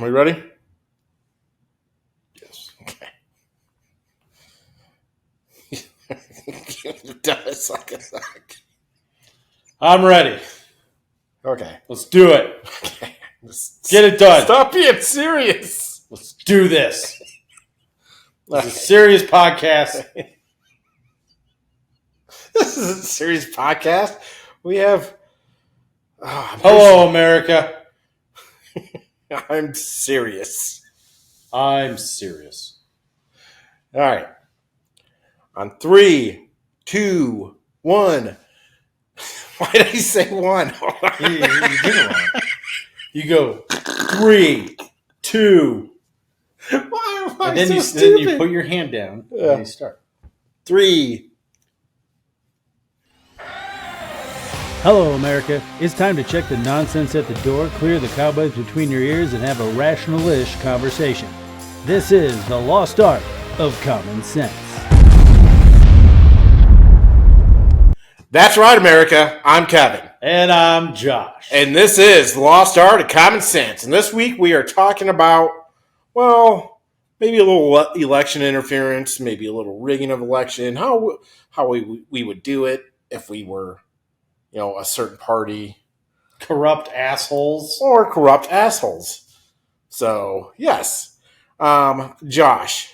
We ready? Yes. Okay. I'm ready. Okay. Let's do it. Okay. Get it done. Stop being serious. Let's do this. This is a serious podcast. This is a serious podcast. We have. Hello, America. I'm serious. I'm serious. All right. On 3, 2, 1. Why did he say 1? You did it wrong. You go 3, 2, Why am I and then so you stupid? then you put your hand down Yeah. and you start. 3. Hello, America. It's time to check the nonsense at the door, clear the cobwebs between your ears, and have a rational-ish conversation. This is the lost art of common sense. That's right, America. I'm Kevin. And I'm Josh. And this is the Lost Art of Common Sense. And this week we are talking about, well, maybe a little election interference, maybe a little rigging of election, how we would do it if we were, a certain party. Corrupt assholes. Or corrupt assholes. So, yes. Josh,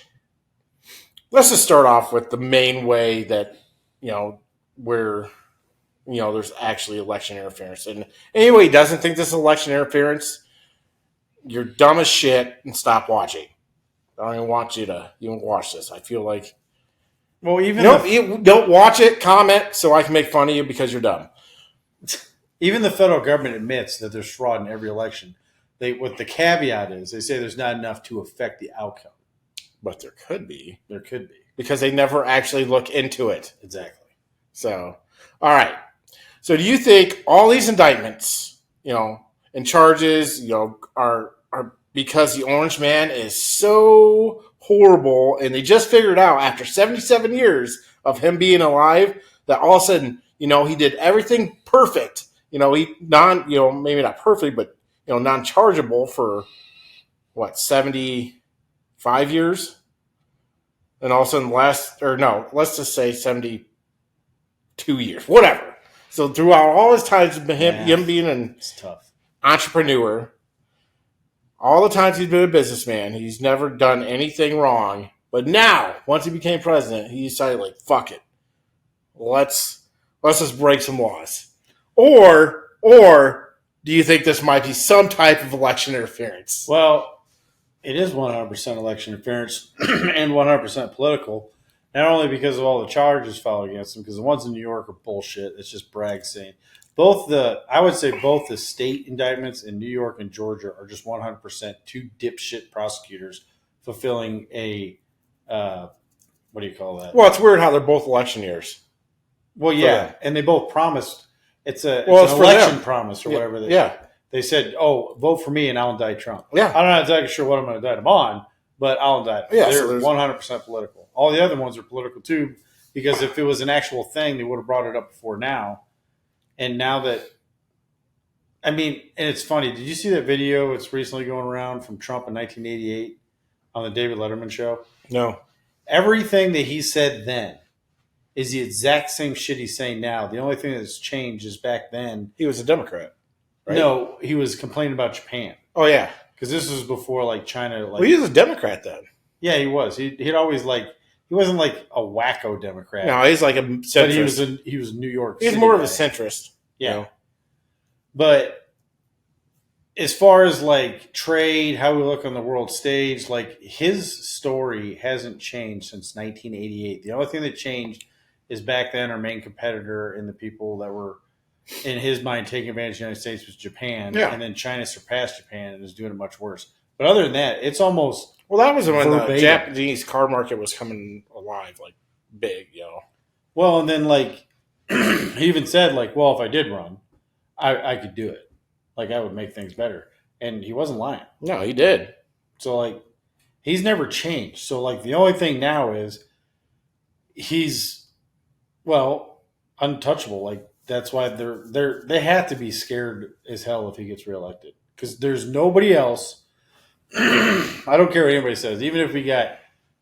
let's just start off with the main way that, where, there's actually election interference. And anybody who doesn't think this is election interference, you're dumb as shit and stop watching. I don't even want you to even watch this. I feel like, Well, even you don't watch it, comment, so I can make fun of you because you're dumb. Even the federal government admits that there's fraud in every election. What the caveat is, they say there's not enough to affect the outcome. But there could be. There could be. Because they never actually look into it. Exactly. So, all right. So do you think all these indictments, and charges, are because the Orange Man is so horrible and they just figured out after 77 years of him being alive that all of a sudden, he did everything perfect. Maybe not perfect, but, non-chargeable for, 75 years? And all of a sudden let's just say 72 years, whatever. So throughout all his times, him being an entrepreneur, all the times he's been a businessman, he's never done anything wrong. But now, once he became president, he decided, fuck it. Let's just break some laws. Or do you think this might be some type of election interference? Well, it is 100% election interference and 100% political. Not only because of all the charges filed against him, because the ones in New York are bullshit. It's just Bragg saying. I would say both the state indictments in New York and Georgia are just 100% two dipshit prosecutors fulfilling a, what do you call that? Well, it's weird how they're both election years. Well, yeah, and they both promised. It's an for election them. promise or whatever. They said, "Oh, vote for me and I'll indict Trump." Yeah, I'm not exactly sure what I'm going to indict him on, but I'll indict him. Yeah, they're 100% political. All the other ones are political too, because if it was an actual thing, they would have brought it up before now. And now that, and it's funny. Did you see that video? It's recently going around from Trump in 1988 on the David Letterman show. No, everything that he said then is the exact same shit he's saying now. The only thing that's changed is back then he was a Democrat. Right? No, he was complaining about Japan. Oh yeah, because this was before China. Well, he was a Democrat then. Yeah, he was. He'd always he wasn't like a wacko Democrat. No, he's like a centrist. But he was New York. He's more of a centrist. Yeah, but as far as trade, how we look on the world stage, his story hasn't changed since 1988. The only thing that changed is back then our main competitor and the people that were, in his mind, taking advantage of the United States was Japan. Yeah. And then China surpassed Japan and is doing it much worse. But other than that, it's almost that was when verbatim. The Japanese car market was coming alive, big, Well, and then he even said well, if I did run, I could do it. I would make things better. And he wasn't lying. No, he did. So he's never changed. So the only thing now is he's untouchable. That's why they have to be scared as hell if he gets reelected, because there's nobody else I don't care what anybody says. Even if we got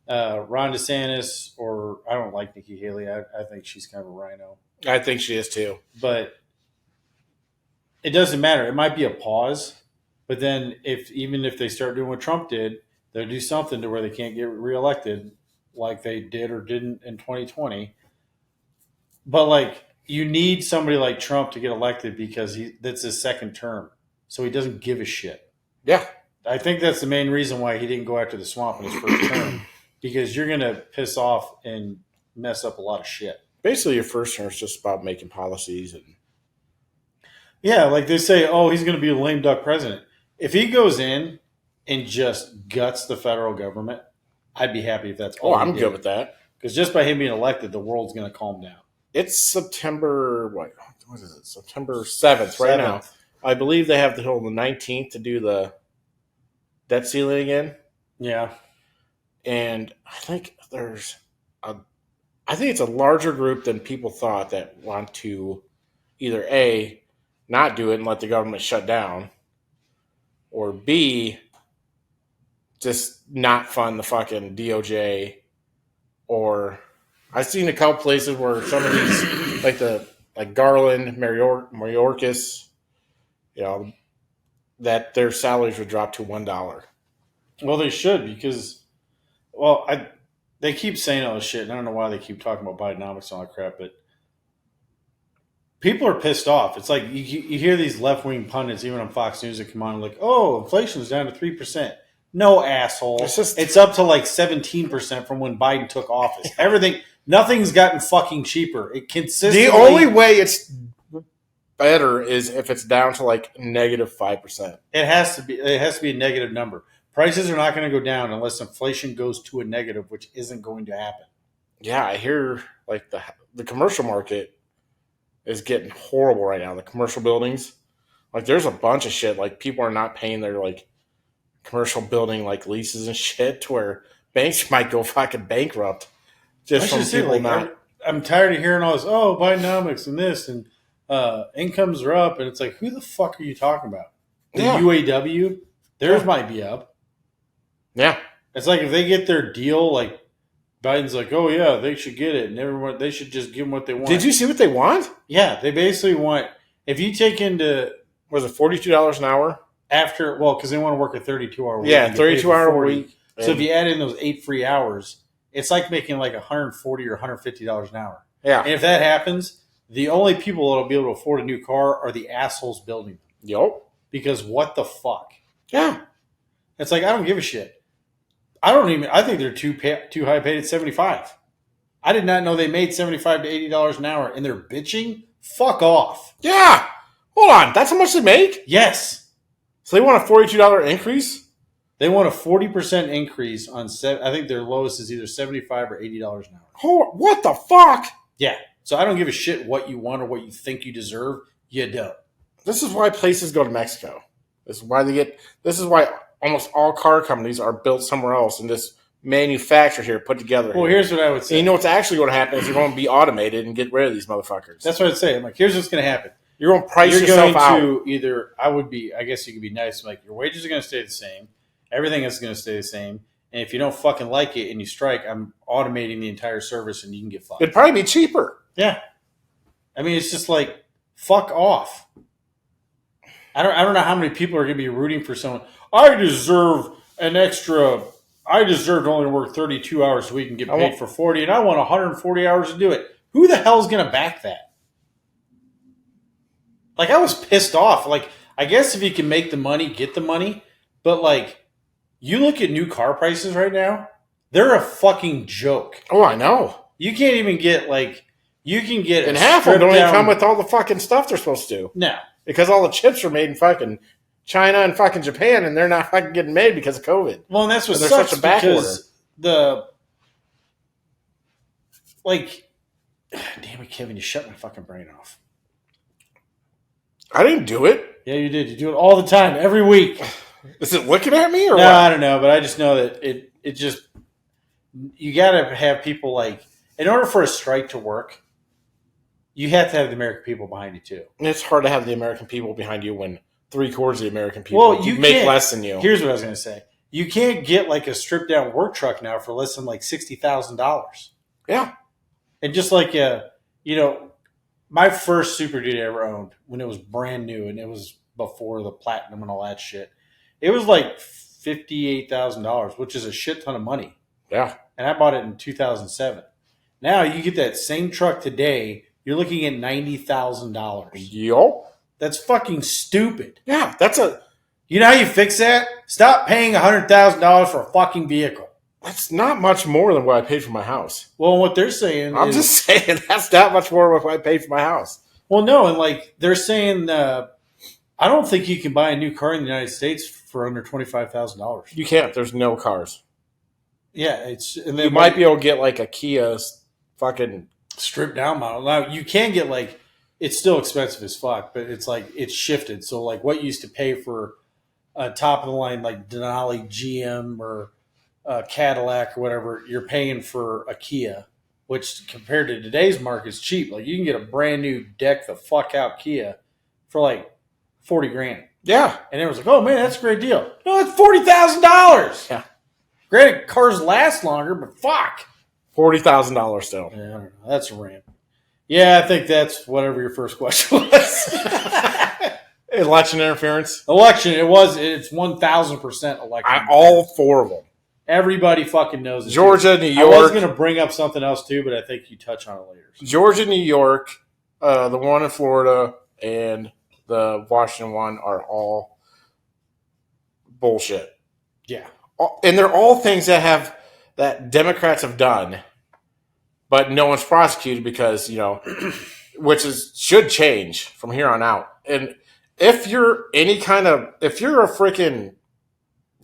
Ron DeSantis, or I don't like Nikki Haley. I think she's kind of a rhino. I think she is too. But it doesn't matter. It might be a pause, but then even if they start doing what Trump did, they'll do something to where they can't get reelected, like they did or didn't in 2020. But like, you need somebody like Trump to get elected because that's his second term, so he doesn't give a shit. Yeah, I think that's the main reason why he didn't go after the swamp in his first term, because you're gonna piss off and mess up a lot of shit. basically, your first term is just about making policies and. Yeah, like they say, oh, he's going to be a lame duck president. If he goes in and just guts the federal government, I'd be happy if that's all. Oh, I'm good with that. Because just by him being elected, the world's going to calm down. It's September, what is it? September 7th right now. I believe they have until the 19th to do the debt ceiling again. Yeah. And I think it's a larger group than people thought that want to either A, not do it and let the government shut down, or B, just not fund the fucking DOJ. Or I've seen a couple places where some of these, like Garland, Mayorkas, that their salaries would drop to $1. Well, they should, because, they keep saying all this shit, and I don't know why they keep talking about Bidenomics and all that crap, but people are pissed off. It's like you hear these left-wing pundits, even on Fox News, that come on like, oh, inflation's down to 3%. No, asshole. It's up to like 17% from when Biden took office. Nothing's gotten fucking cheaper. It consistently. The only way it's better is if it's down to like -5%. It has to be a negative number. Prices are not going to go down unless inflation goes to a negative, which isn't going to happen. Yeah, I hear like the commercial market is getting horrible right now. The commercial buildings, like there's a bunch of shit. Like people are not paying their like commercial building like leases and shit, to where banks might go fucking bankrupt just from people not. I'm tired of hearing all this. Oh, Bidenomics and this and incomes are up, and it's like, who the fuck are you talking about? The UAW, theirs might be up. Yeah, it's like if they get their deal, like Biden's like, oh yeah, they should get it, and everyone they should just give them what they want. Did you see what they want? Yeah, they basically want, if you take into, was it $42 an hour after? Well, because they want to work a 32-hour week. Yeah, 32-hour week. So if you add in those 8 free hours, it's like making like $140 or $150 an hour. Yeah, and if that happens, the only people that'll be able to afford a new car are the assholes building them. Yep. Because what the fuck? Yeah, it's like, I don't give a shit. I think they're too high paid at 75. I did not know they made $75 to $80 an hour, and they're bitching. Fuck off. Yeah. Hold on. That's how much they make? Yes. So they want a $42 increase? They want a 40% increase on I think their lowest is either $75 or $80 an hour. Oh, what the fuck? Yeah. So I don't give a shit what you want or what you think you deserve. You don't. This is why places go to Mexico. This is why almost all car companies are built somewhere else and just manufactured here, put together. Well, here's what I would say. And you know what's actually going to happen is you're going to be automated and get rid of these motherfuckers. That's what I'd say. I'm like, here's what's going to happen. You're going to price yourself out. I guess you could be nice. Like, your wages are going to stay the same. Everything is going to stay the same. And if you don't fucking like it and you strike, I'm automating the entire service and you can get fired. It'd probably be cheaper. Yeah. I mean, it's just like, fuck off. I don't know how many people are going to be rooting for someone. I deserve to only work 32 hours a week and get paid for 40, and I want 140 hours to do it. Who the hell's going to back that? Like, I was pissed off. Like, I guess if you can make the money, get the money. But, like, you look at new car prices right now, they're a fucking joke. Oh, I know. You can't even get, like, you can get... And half of them don't even come with all the fucking stuff they're supposed to. No. Because all the chips are made in fucking China and fucking Japan, and they're not fucking getting made because of COVID. Well, and that's what sucks, such a back because damn it, Kevin, you shut my fucking brain off. I didn't do it. Yeah, you did. You do it all the time, every week. Is it looking at me or no, what? I don't know, but I just know that it just, you got to have people like, in order for a strike to work, you have to have the American people behind you too. And it's hard to have the American people behind you when 3/4 of the American people make less than you. Here's what I was going to say. You can't get like a stripped down work truck now for less than like $60,000. Yeah. And just like my first Super Duty I ever owned when it was brand new and it was before the platinum and all that shit, it was like $58,000, which is a shit ton of money. Yeah. And I bought it in 2007. Now you get that same truck today, you're looking at $90,000. Yup. That's fucking stupid. Yeah, that's You know how you fix that? Stop paying $100,000 for a fucking vehicle. That's not much more than what I paid for my house. Well, what they're saying I'm just saying that's not much more than what I paid for my house. Well, no, and like they're saying, I don't think you can buy a new car in the United States for under $25,000. You can't. There's no cars. Yeah, and then You might be able to get like a Kia fucking stripped down model. Now you can get like it's still expensive as fuck, but it's like it's shifted. So like what you used to pay for a top of the line like Denali GM or Cadillac or whatever, you're paying for a Kia, which compared to today's market is cheap. Like you can get a brand new deck the fuck out Kia for like $40,000. Yeah. And everyone's like, oh man, that's a great deal. No, it's $40,000. Yeah. Granted, cars last longer, but fuck. $40,000 still. Yeah, I don't know. That's a rant. Yeah, I think that's whatever your first question was. Election interference. Election. It's 1,000% election. All four of them. Everybody fucking knows it. Georgia, New York. I was going to bring up something else too, but I think you touch on it later. Georgia, New York, the one in Florida, and the Washington one are all bullshit. Yeah. And they're all things that Democrats have done, but no one's prosecuted because, should change from here on out. And if you're if you're a freaking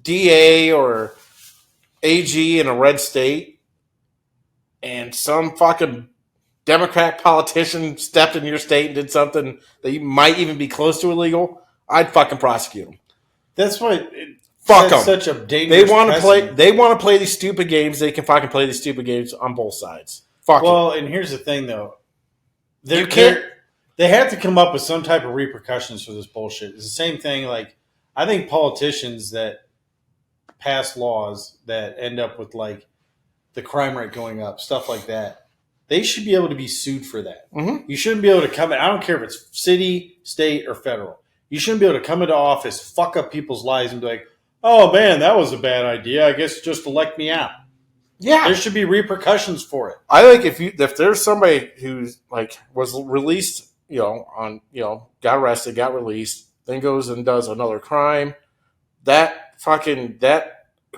DA or AG in a red state and some fucking Democrat politician stepped in your state and did something that you might even be close to illegal, I'd fucking prosecute them. That's why fuck them. Such a dangerous. They want to play these stupid games. They can fucking play these stupid games on both sides. Fuck. Well, and here's the thing, though. You can't. They have to come up with some type of repercussions for this bullshit. It's the same thing. Like I think politicians that pass laws that end up with like the crime rate going up, stuff like that, they should be able to be sued for that. Mm-hmm. You shouldn't be able to come in. I don't care if it's city, state, or federal. You shouldn't be able to come into office, fuck up people's lives, and be like, "Oh man, that was a bad idea. I guess just elect me out." Yeah, there should be repercussions for it. I think if there's somebody who's like was released, got arrested, got released, then goes and does another crime, that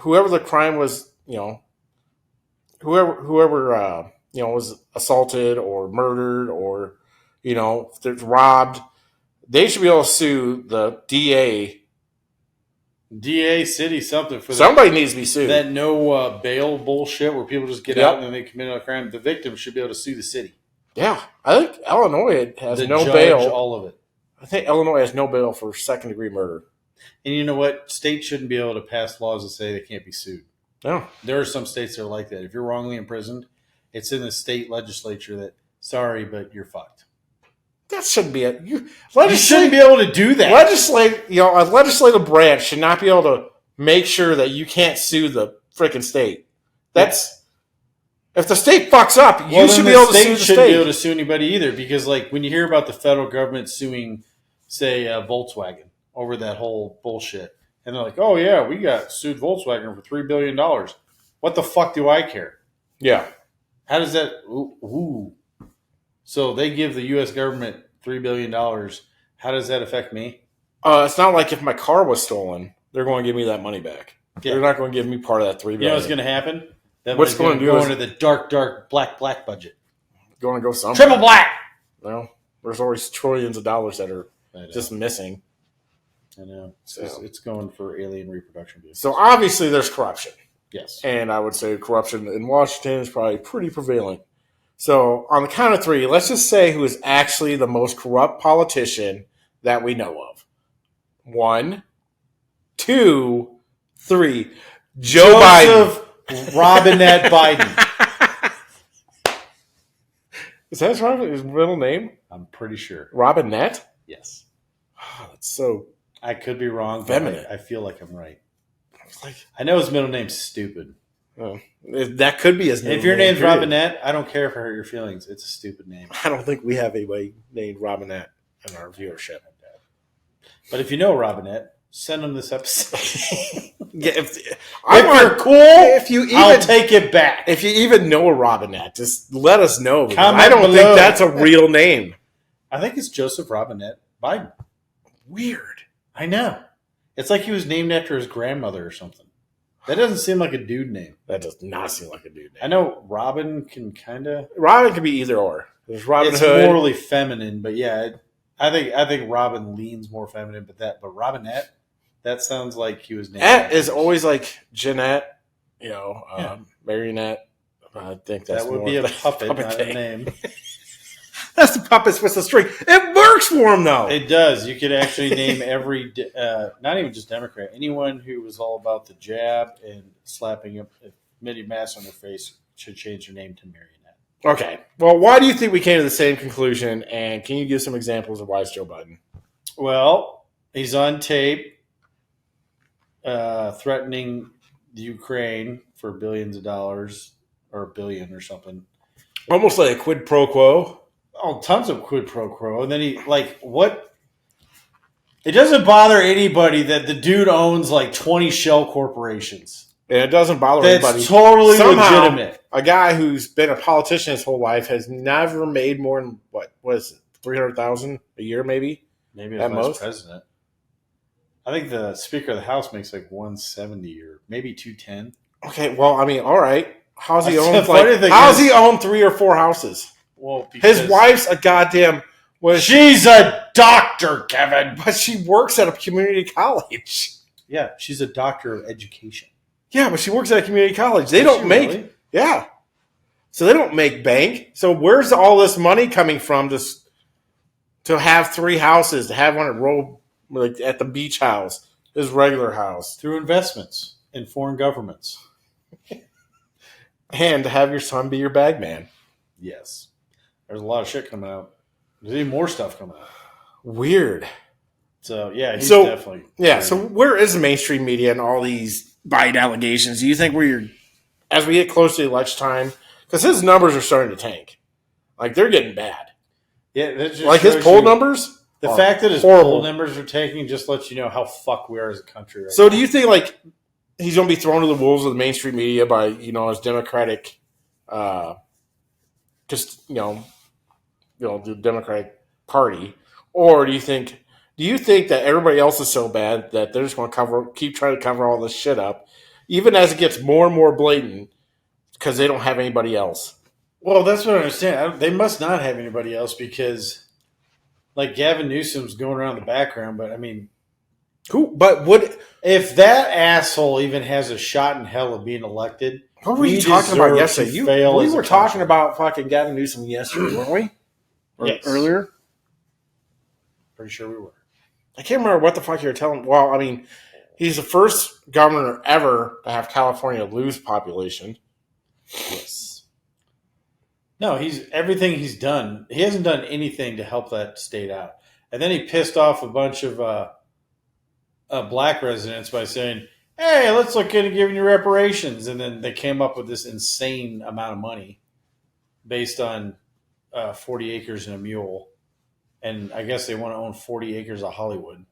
whoever the crime was, whoever was assaulted or murdered or if they're robbed, they should be able to sue the DA, city, something for somebody needs to be sued. That no bail bullshit where people just get out and then they commit a crime. The victim should be able to sue the city. Yeah, I think Illinois has no judge bail. All of it. I think Illinois has no bail for second-degree murder. And you know what? States shouldn't be able to pass laws that say they can't be sued. No, there are some states that are like that. If you're wrongly imprisoned, it's in the state legislature that sorry, but you're fucked. That shouldn't be it. You shouldn't be able to do that. A legislative branch should not be able to make sure that you can't sue the freaking state. That's if the state fucks up, you should be able to sue the state. Shouldn't be able to sue anybody either, because like when you hear about the federal government suing, say, Volkswagen over that whole bullshit, and they're like, "Oh yeah, we got sued Volkswagen for $3 billion." What the fuck do I care? Yeah. How does that? Ooh. So they give the U.S. government $3 billion. How does that affect me? It's not like if my car was stolen, they're going to give me that money back. Yeah. They're not going to give me part of that $3 billion. You know what's going to happen? What's going to go into the dark, black budget? Going to go somewhere. Triple black. Well, there's always trillions of dollars that are just missing. I know. It's going for alien reproduction. So obviously there's corruption. Yes. And I would say corruption in Washington is probably pretty prevalent. So on the count of three, let's just say who is actually the most corrupt politician that we know of. 1, 2, 3. Joe Biden. Robinette Biden. Is that his middle name? I'm pretty sure. Robinette? Yes. Oh, that's so I could be wrong, feminine. I feel like I'm right. I know his middle name's stupid. That could be his name. If your name's Robinette, I don't care if I hurt your feelings. It's a stupid name. I don't think we have anybody named Robinette in our viewership. But if you know Robinette, send them this episode. If you're cool, I'll take it back. If you even know a Robinette, just let us know. Comment I don't below. think that's a real name. I think it's Joseph Robinette Biden. Weird. I know. It's like he was named after his grandmother or something. That doesn't seem like a dude name. That does not seem like a dude name. I know Robin can kind of... Robin can be either or. There's Robin Hood. It's morally feminine, but yeah, I think Robin leans more feminine, but Robinette, that sounds like he was named. Et is always like Jeanette, Marionette. I think that would be a puppet not a name. That's the puppets with the string. It works for him, though. It does. You could actually name every, not even just Democrat, anyone who was all about the jab and slapping a mini mask on their face should change their name to Marionette. Okay. Well, why do you think we came to the same conclusion? And can you give some examples of why it's Joe Biden? Well, he's on tape threatening the Ukraine for billions of dollars or $1 billion or something. Almost like a quid pro quo. Oh, tons of quid pro quo. And then what? It doesn't bother anybody that the dude owns like 20 shell corporations. And it doesn't bother anybody. That's totally Somehow, legitimate. A guy who's been a politician his whole life has never made more than, what is it, $300,000 a year maybe? Maybe as vice president. I think the Speaker of the House makes like 170 or maybe 210. Okay, well, I mean, all right. How's he own he own 3 or 4 houses? Well, his wife's a goddamn. She's a doctor, Kevin, but she works at a community college. Yeah, she's a doctor of education. Yeah, but she works at a community college. They don't make. Really? Yeah, so they don't make bank. So where's all this money coming from to have 3 houses, to have one at the beach house, his regular house, through investments in foreign governments, and to have your son be your bag man? Yes. There's a lot of shit coming out. There's even more stuff coming out. Weird. So, yeah, he's definitely... Yeah, so where is the mainstream media and all these Biden allegations? Do you think as we get close to election time, because his numbers are starting to tank. Like, they're getting bad. Yeah, that just like his poll numbers? The fact that his poll numbers are tanking just lets you know how fucked we are as a country right now. So do you think, like, he's going to be thrown to the wolves of the mainstream media by, his Democratic... the Democratic Party, or do you think that everybody else is so bad that they're just going to keep trying to cover all this shit up, even as it gets more and more blatant because they don't have anybody else? Well, that's what I understand. They must not have anybody else because, like, Gavin Newsom's going around the background, but I mean, cool. But if that asshole even has a shot in hell of being elected? What were you talking about yesterday? We were talking about fucking Gavin Newsom yesterday, weren't we? Yes. Earlier? Pretty sure we were. I can't remember what the fuck you were telling. Well, I mean, he's the first governor ever to have California lose population. Yes. No, everything he's done. He hasn't done anything to help that state out. And then he pissed off a bunch of black residents by saying, hey, let's look into giving you reparations. And then they came up with this insane amount of money based on 40 acres and a mule. And I guess they want to own 40 acres of Hollywood.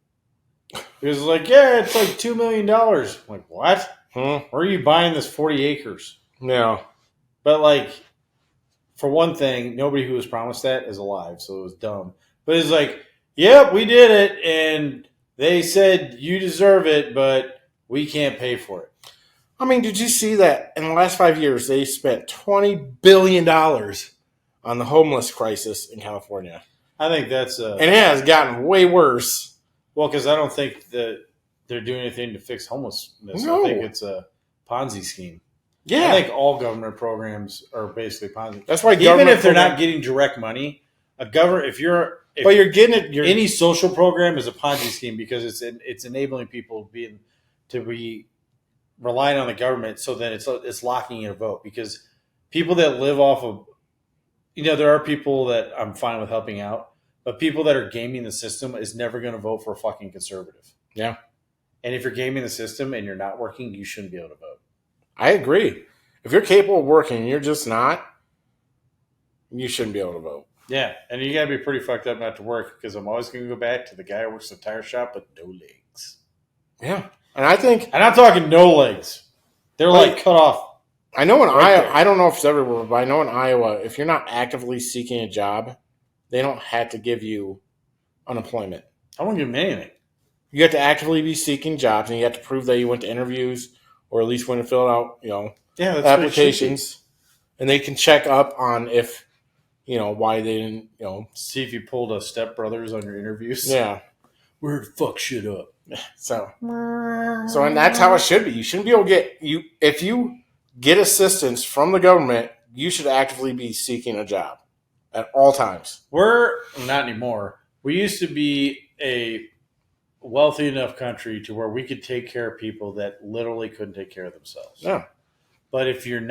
He was like, yeah, it's like $2 million. I'm like, what? Where are you buying this 40 acres? No. But, like, for one thing, nobody who was promised that is alive, so it was dumb. But it's like, yep, we did it, and they said you deserve it, but we can't pay for it. I mean, did you see that in the last 5 years they spent $20 billion on the homeless crisis in California? I think that's and it has gotten way worse. Well, because I don't think that they're doing anything to fix homelessness. No. I think it's a Ponzi scheme. Yeah. I think all government programs are basically Ponzi. That's why even if they're not getting direct money, if you're getting it, any social program is a Ponzi scheme because it's enabling people to be relying on the government, so that it's locking in a vote. Because people that live off of, there are people that I'm fine with helping out, but people that are gaming the system is never going to vote for a fucking conservative. Yeah. And if you're gaming the system and you're not working, you shouldn't be able to vote. I agree. If you're capable of working and you're just not, you shouldn't be able to vote. Yeah, and you got to be pretty fucked up not to work because I'm always going to go back to the guy who works at the tire shop with no legs. Yeah. And I think... And I'm talking no legs. They're like cut off. I know in Iowa, I don't know if it's everywhere, but I know in Iowa, if you're not actively seeking a job, they don't have to give you unemployment. I won't give them anything. You have to actively be seeking jobs, and you have to prove that you went to interviews or at least went to fill out, that's applications. And they can check up on if, why they didn't, see if you pulled a Step Brothers on your interviews. Yeah. Weird fuck shit up. So and that's how it should be. You shouldn't be able to if you get assistance from the government, you should actively be seeking a job at all times. We're not anymore. We used to be a wealthy enough country to where we could take care of people that literally couldn't take care of themselves. Yeah. But if you're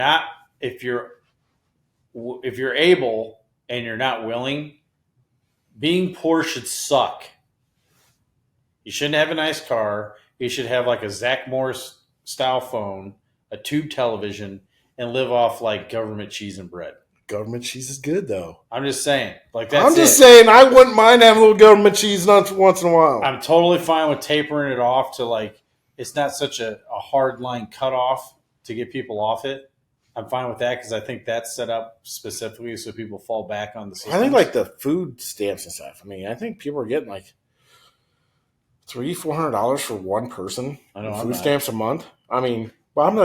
able and you're not willing, being poor should suck. You shouldn't have a nice car. You should have like a Zach Morris style phone, a tube television, and live off like government cheese and bread. Government cheese is good, though. I'm just saying. I'm just saying I wouldn't mind having a little government cheese once in a while. I'm totally fine with tapering it off to it's not such a hard line cutoff to get people off it. I'm fine with that because I think that's set up specifically so people fall back on the system. I think the food stamps and stuff. I mean, I think people are getting $300-$400 for one person. I know food stamps a month. I mean, I'm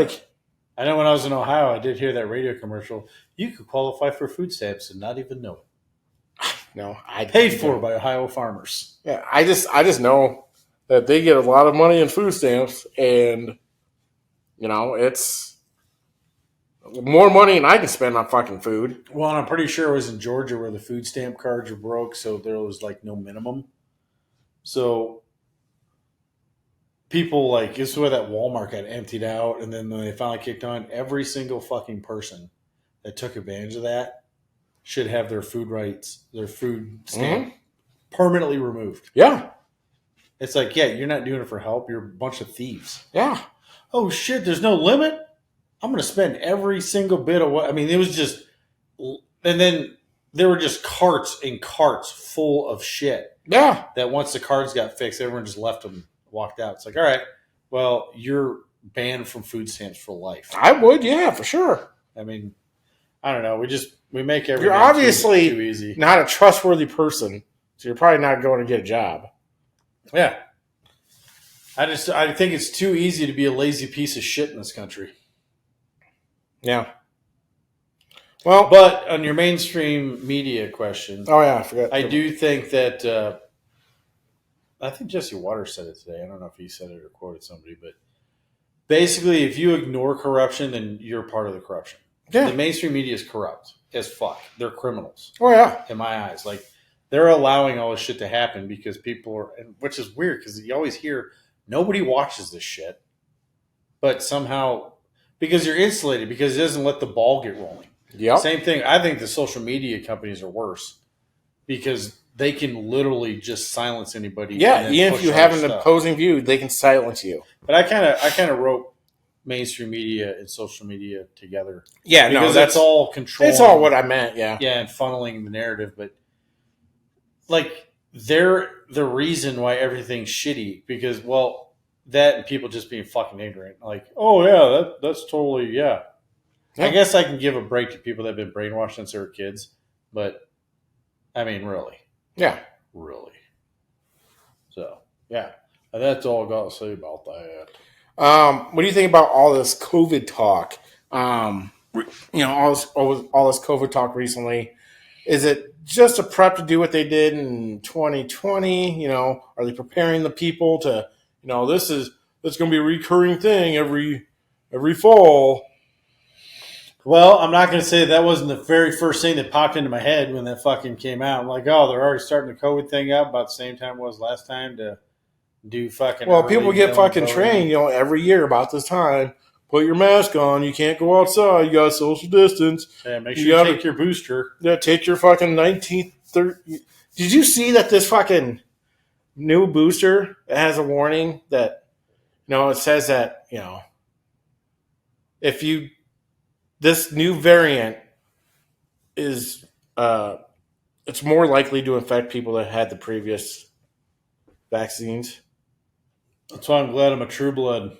I know when I was in Ohio, I did hear that radio commercial. You could qualify for food stamps and not even know it. No, I paid for by Ohio farmers. Yeah, I just know that they get a lot of money in food stamps, and it's more money than I can spend on fucking food. Well, and I'm pretty sure it was in Georgia where the food stamp cards were broke, so there was no minimum. So people this is where that Walmart got emptied out, and then when they finally kicked on, every single fucking person that took advantage of that should have their food stamp permanently removed. Yeah. It's you're not doing it for help. You're a bunch of thieves. Yeah. Oh, shit, there's no limit? I'm going to spend every single bit of what... I mean, it was just... And then there were just carts and carts full of shit. Yeah. That once the cards got fixed, everyone just left them, walked out. It's all right, well, you're banned from food stamps for life. I would, yeah, for sure. I mean, I don't know. We make everything You're obviously too easy. Not a trustworthy person, so you're probably not going to get a job. Yeah. I think it's too easy to be a lazy piece of shit in this country. Yeah. Well, but on your mainstream media question, oh yeah, I forgot. I do think that I think Jesse Waters said it today. I don't know if he said it or quoted somebody, but basically, if you ignore corruption, then you're part of the corruption. Yeah. The mainstream media is corrupt as fuck. They're criminals. Oh yeah, in my eyes, they're allowing all this shit to happen because people are, which is weird because you always hear nobody watches this shit, but somehow because you're insulated because it doesn't let the ball get rolling. Yeah. Same thing. I think the social media companies are worse because they can literally just silence anybody. Yeah, even if you have an opposing view, they can silence you. But I kind of wrote mainstream media and social media together. Yeah, because that's all control. That's all what I meant. Yeah, yeah, and funneling the narrative, but they're the reason why everything's shitty because that and people just being fucking ignorant. Oh yeah, that's totally yeah. I guess I can give a break to people that have been brainwashed since they were kids, but I mean, really. Yeah. Really. So, yeah. That's all I got to say about that. What do you think about all this COVID talk? All this COVID talk recently. Is it just a prep to do what they did in 2020? Are they preparing the people to, this is going to be a recurring thing every fall? Well, I'm not going to say that wasn't the very first thing that popped into my head when that fucking came out. I'm like, oh, they're already starting the COVID thing up about the same time it was last time to do fucking... Well, people get fucking trained, every year about this time. Put your mask on. You can't go outside. You got to social distance. Yeah, make sure you take your booster. Yeah, take your fucking 19th, 30th... Did you see that this fucking new booster has a warning that it says that, this new variant is, it's more likely to infect people that had the previous vaccines. That's why I'm glad I'm a true blood.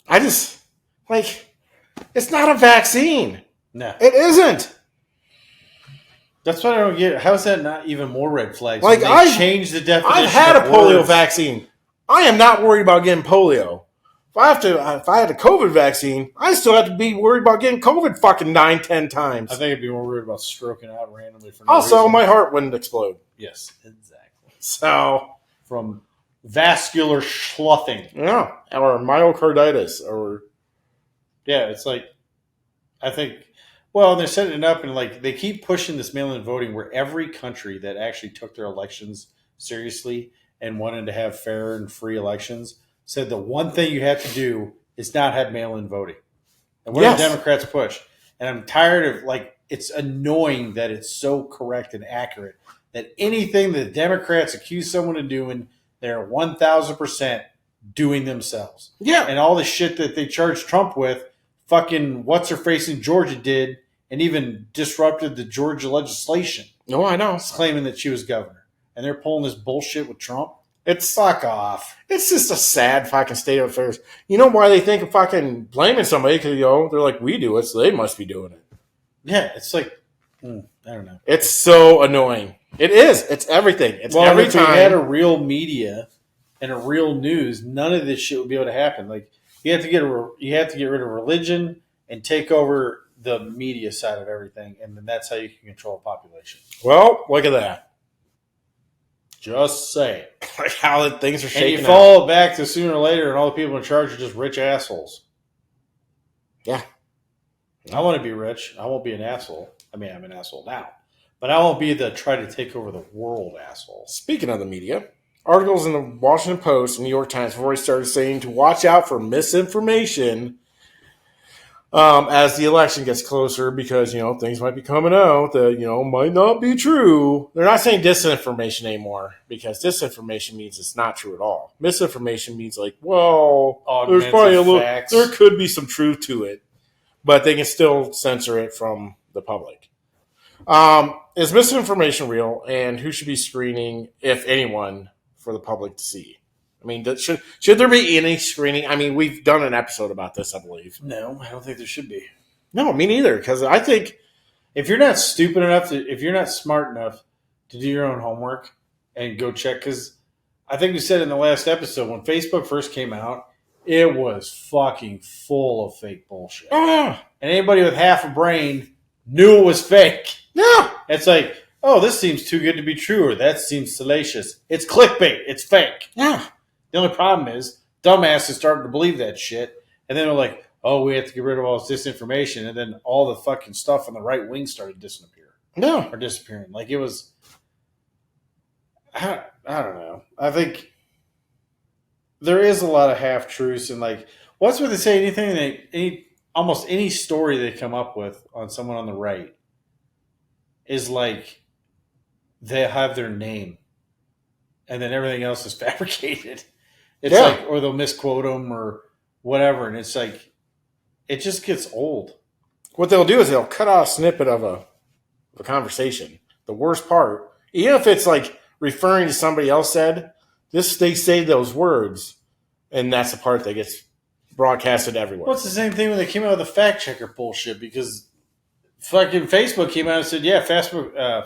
I just, it's not a vaccine. No. It isn't. That's what I don't get. How is that not even more red flags? Change the definition. I've had a polio vaccine. I am not worried about getting polio. If I had a COVID vaccine, I still have to be worried about getting COVID fucking 9-10 times. I think I'd be more worried about stroking out randomly for no also, reason. my heart wouldn't explode. Yes, exactly. So from vascular schluffing. Yeah, or myocarditis, or it's like, I think. Well, they're setting it up, and they keep pushing this mail-in voting, where every country that actually took their elections seriously and wanted to have fair and free elections said the one thing you have to do is not have mail-in voting. And what do the Democrats push? And I'm tired of, it's annoying that it's so correct and accurate that anything that the Democrats accuse someone of doing, they're 1,000% doing themselves. Yeah. And all the shit that they charged Trump with, fucking what's-her-face in Georgia did, and even disrupted the Georgia legislation. No, I know. Claiming that she was governor. And they're pulling this bullshit with Trump. It's fuck off. It's just a sad fucking state of affairs. You know why they think of fucking blaming somebody? Because, they're like, we do it, so they must be doing it. Yeah, it's like, I don't know. It's so annoying. It is. It's everything. It's every time. If we had a real media and a real news, none of this shit would be able to happen. You have to get rid of religion and take over the media side of everything, and then that's how you can control a population. Well, look at that. Just say how things are shaking. And you fall back to sooner or later, and all the people in charge are just rich assholes. Yeah. I want to be rich. I won't be an asshole. I mean, I'm an asshole now. But I won't be the try to take over the world asshole. Speaking of the media, articles in the Washington Post and New York Times have already started saying to watch out for misinformation as the election gets closer, because, things might be coming out that, might not be true. They're not saying disinformation anymore, because disinformation means it's not true at all. Misinformation means there's probably there could be some truth to it, but they can still censor it from the public. Is misinformation real, and who should be screening, if anyone, for the public to see? I mean, should there be any screening? I mean, we've done an episode about this, I believe. No, I don't think there should be. No, me neither, because I think if you're not stupid enough if you're not smart enough to do your own homework and go check, because I think we said in the last episode, when Facebook first came out, it was fucking full of fake bullshit. Oh, yeah. And anybody with half a brain knew it was fake. Yeah. It's like, oh, this seems too good to be true, or that seems salacious. It's clickbait. It's fake. Yeah. The only problem is dumbasses starting to believe that shit, and then they're like, oh, we have to get rid of all this disinformation, and then all the fucking stuff on the right wing started disappearing. No. Or disappearing. It was, I don't know. I think there is a lot of half-truths, and what's what they say, almost any story they come up with on someone on the right is they have their name, and then everything else is fabricated. It's or they'll misquote them or whatever, and it's it just gets old. What they'll do is they'll cut out a snippet of a conversation. The worst part, even if it's referring to somebody else said, they say those words, and that's the part that gets broadcasted everywhere. Well, it's the same thing when they came out with the fact checker bullshit, because fucking Facebook came out and said,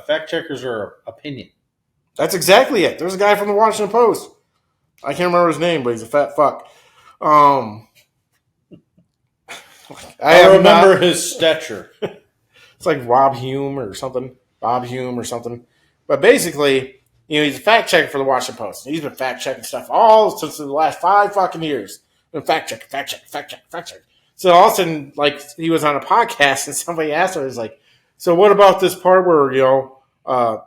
fact checkers are opinion. That's exactly it. There's a guy from the Washington Post. I can't remember his name, but he's a fat fuck. I remember his stature. It's like Rob Hume or something. Bob Hume or something. But basically, he's a fact checker for the Washington Post. He's been fact checking stuff all since the last 5 fucking years. Been fact check. So all of a sudden, he was on a podcast and somebody asked him, he's like, so what about this part where, Hunter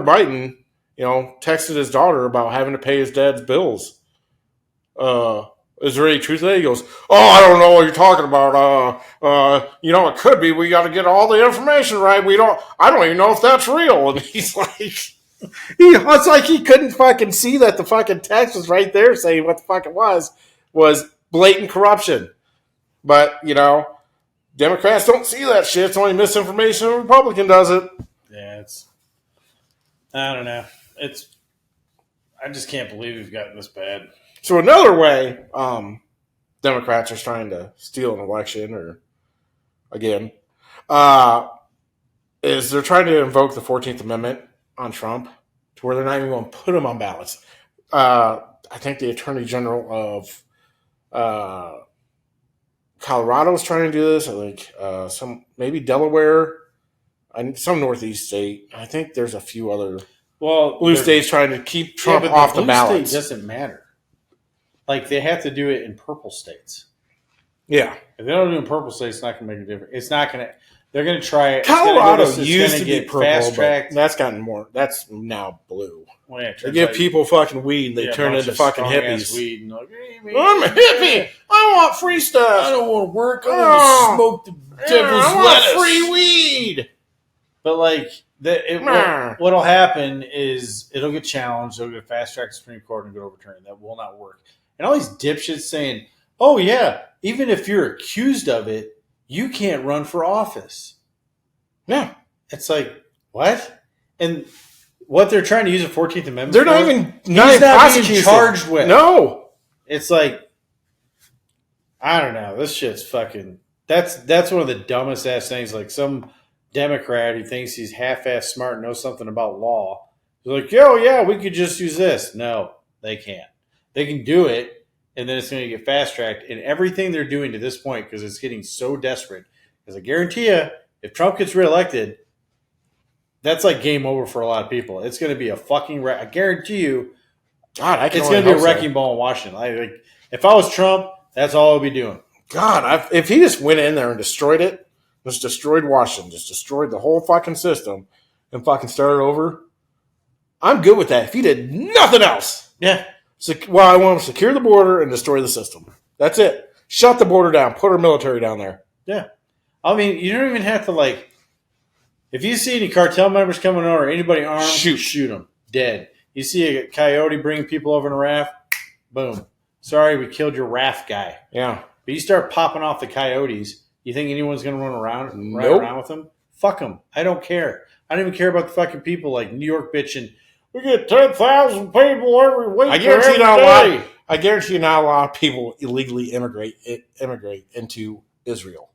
Biden, texted his daughter about having to pay his dad's bills. Is there any truth to that? He goes, oh, I don't know what you're talking about. It could be. We got to get all the information right. I don't even know if that's real. And he's like, It's like he couldn't fucking see that the fucking text was right there saying what the fuck it was blatant corruption. But, Democrats don't see that shit. It's only misinformation. A Republican does it. Yeah, I don't know. I just can't believe we've gotten this bad. So another way Democrats are trying to steal an election, is they're trying to invoke the 14th Amendment on Trump to where they're not even going to put him on ballots. I think the Attorney General of Colorado is trying to do this. I think maybe Delaware and some Northeast state. I think there's a few other blue states trying to keep Trump off the ballots. State doesn't matter. Like, they have to do it in purple states. Yeah. If they don't do it in purple states, it's not going to make a difference. It's not going to. They're going to try it. Colorado used to be purple, fast-tracked. but that's gotten more. That's now blue. Well, yeah, they give people fucking weed and they turn into fucking hippies. Weed and like, hey, man, I'm a hippie. I want free stuff. I don't want to work. I want to smoke the devil's I lettuce. want free weed. But like, what'll happen is it'll get challenged. It'll get fast-tracked to Supreme Court and get overturned. That will not work. And all these dipshits saying, "Oh yeah, even if you're accused of it, you can't run for office." Yeah, it's like what? And what they're trying to use the 14th Amendment. They're not even being charged with. No, it's like I don't know. This shit's fucking. That's one of the dumbest ass things. Like some Democrat who thinks he's half-ass smart and knows something about law. They're like, "Yo, yeah, we could just use this." No, they can't. They can do it, and then it's going to get fast-tracked. And everything they're doing to this point, because it's getting so desperate, because I guarantee you, if Trump gets reelected, that's like game over for a lot of people. It's going to be a fucking I guarantee you, God, it's going to be a wrecking ball in Washington. If I was Trump, that's all I'd be doing. God, if he just went in there and destroyed it, just destroyed Washington, just destroyed the whole fucking system, and fucking started over, I'm good with that. If he did nothing else. Yeah. Well, I want to secure the border and destroy the system. That's it. Shut the border down. Put our military down there. Yeah. I mean, you don't even have to, if you see any cartel members coming over, anybody armed, shoot them. Dead. You see a coyote bringing people over in a raft, boom. Sorry, we killed your raft guy. Yeah. But you start popping off the coyotes, you think anyone's going to run around with them? Fuck them. I don't care. I don't even care about the fucking people like New York bitching. We get 10,000 people every week. I guarantee not a lot of people illegally immigrate into Israel.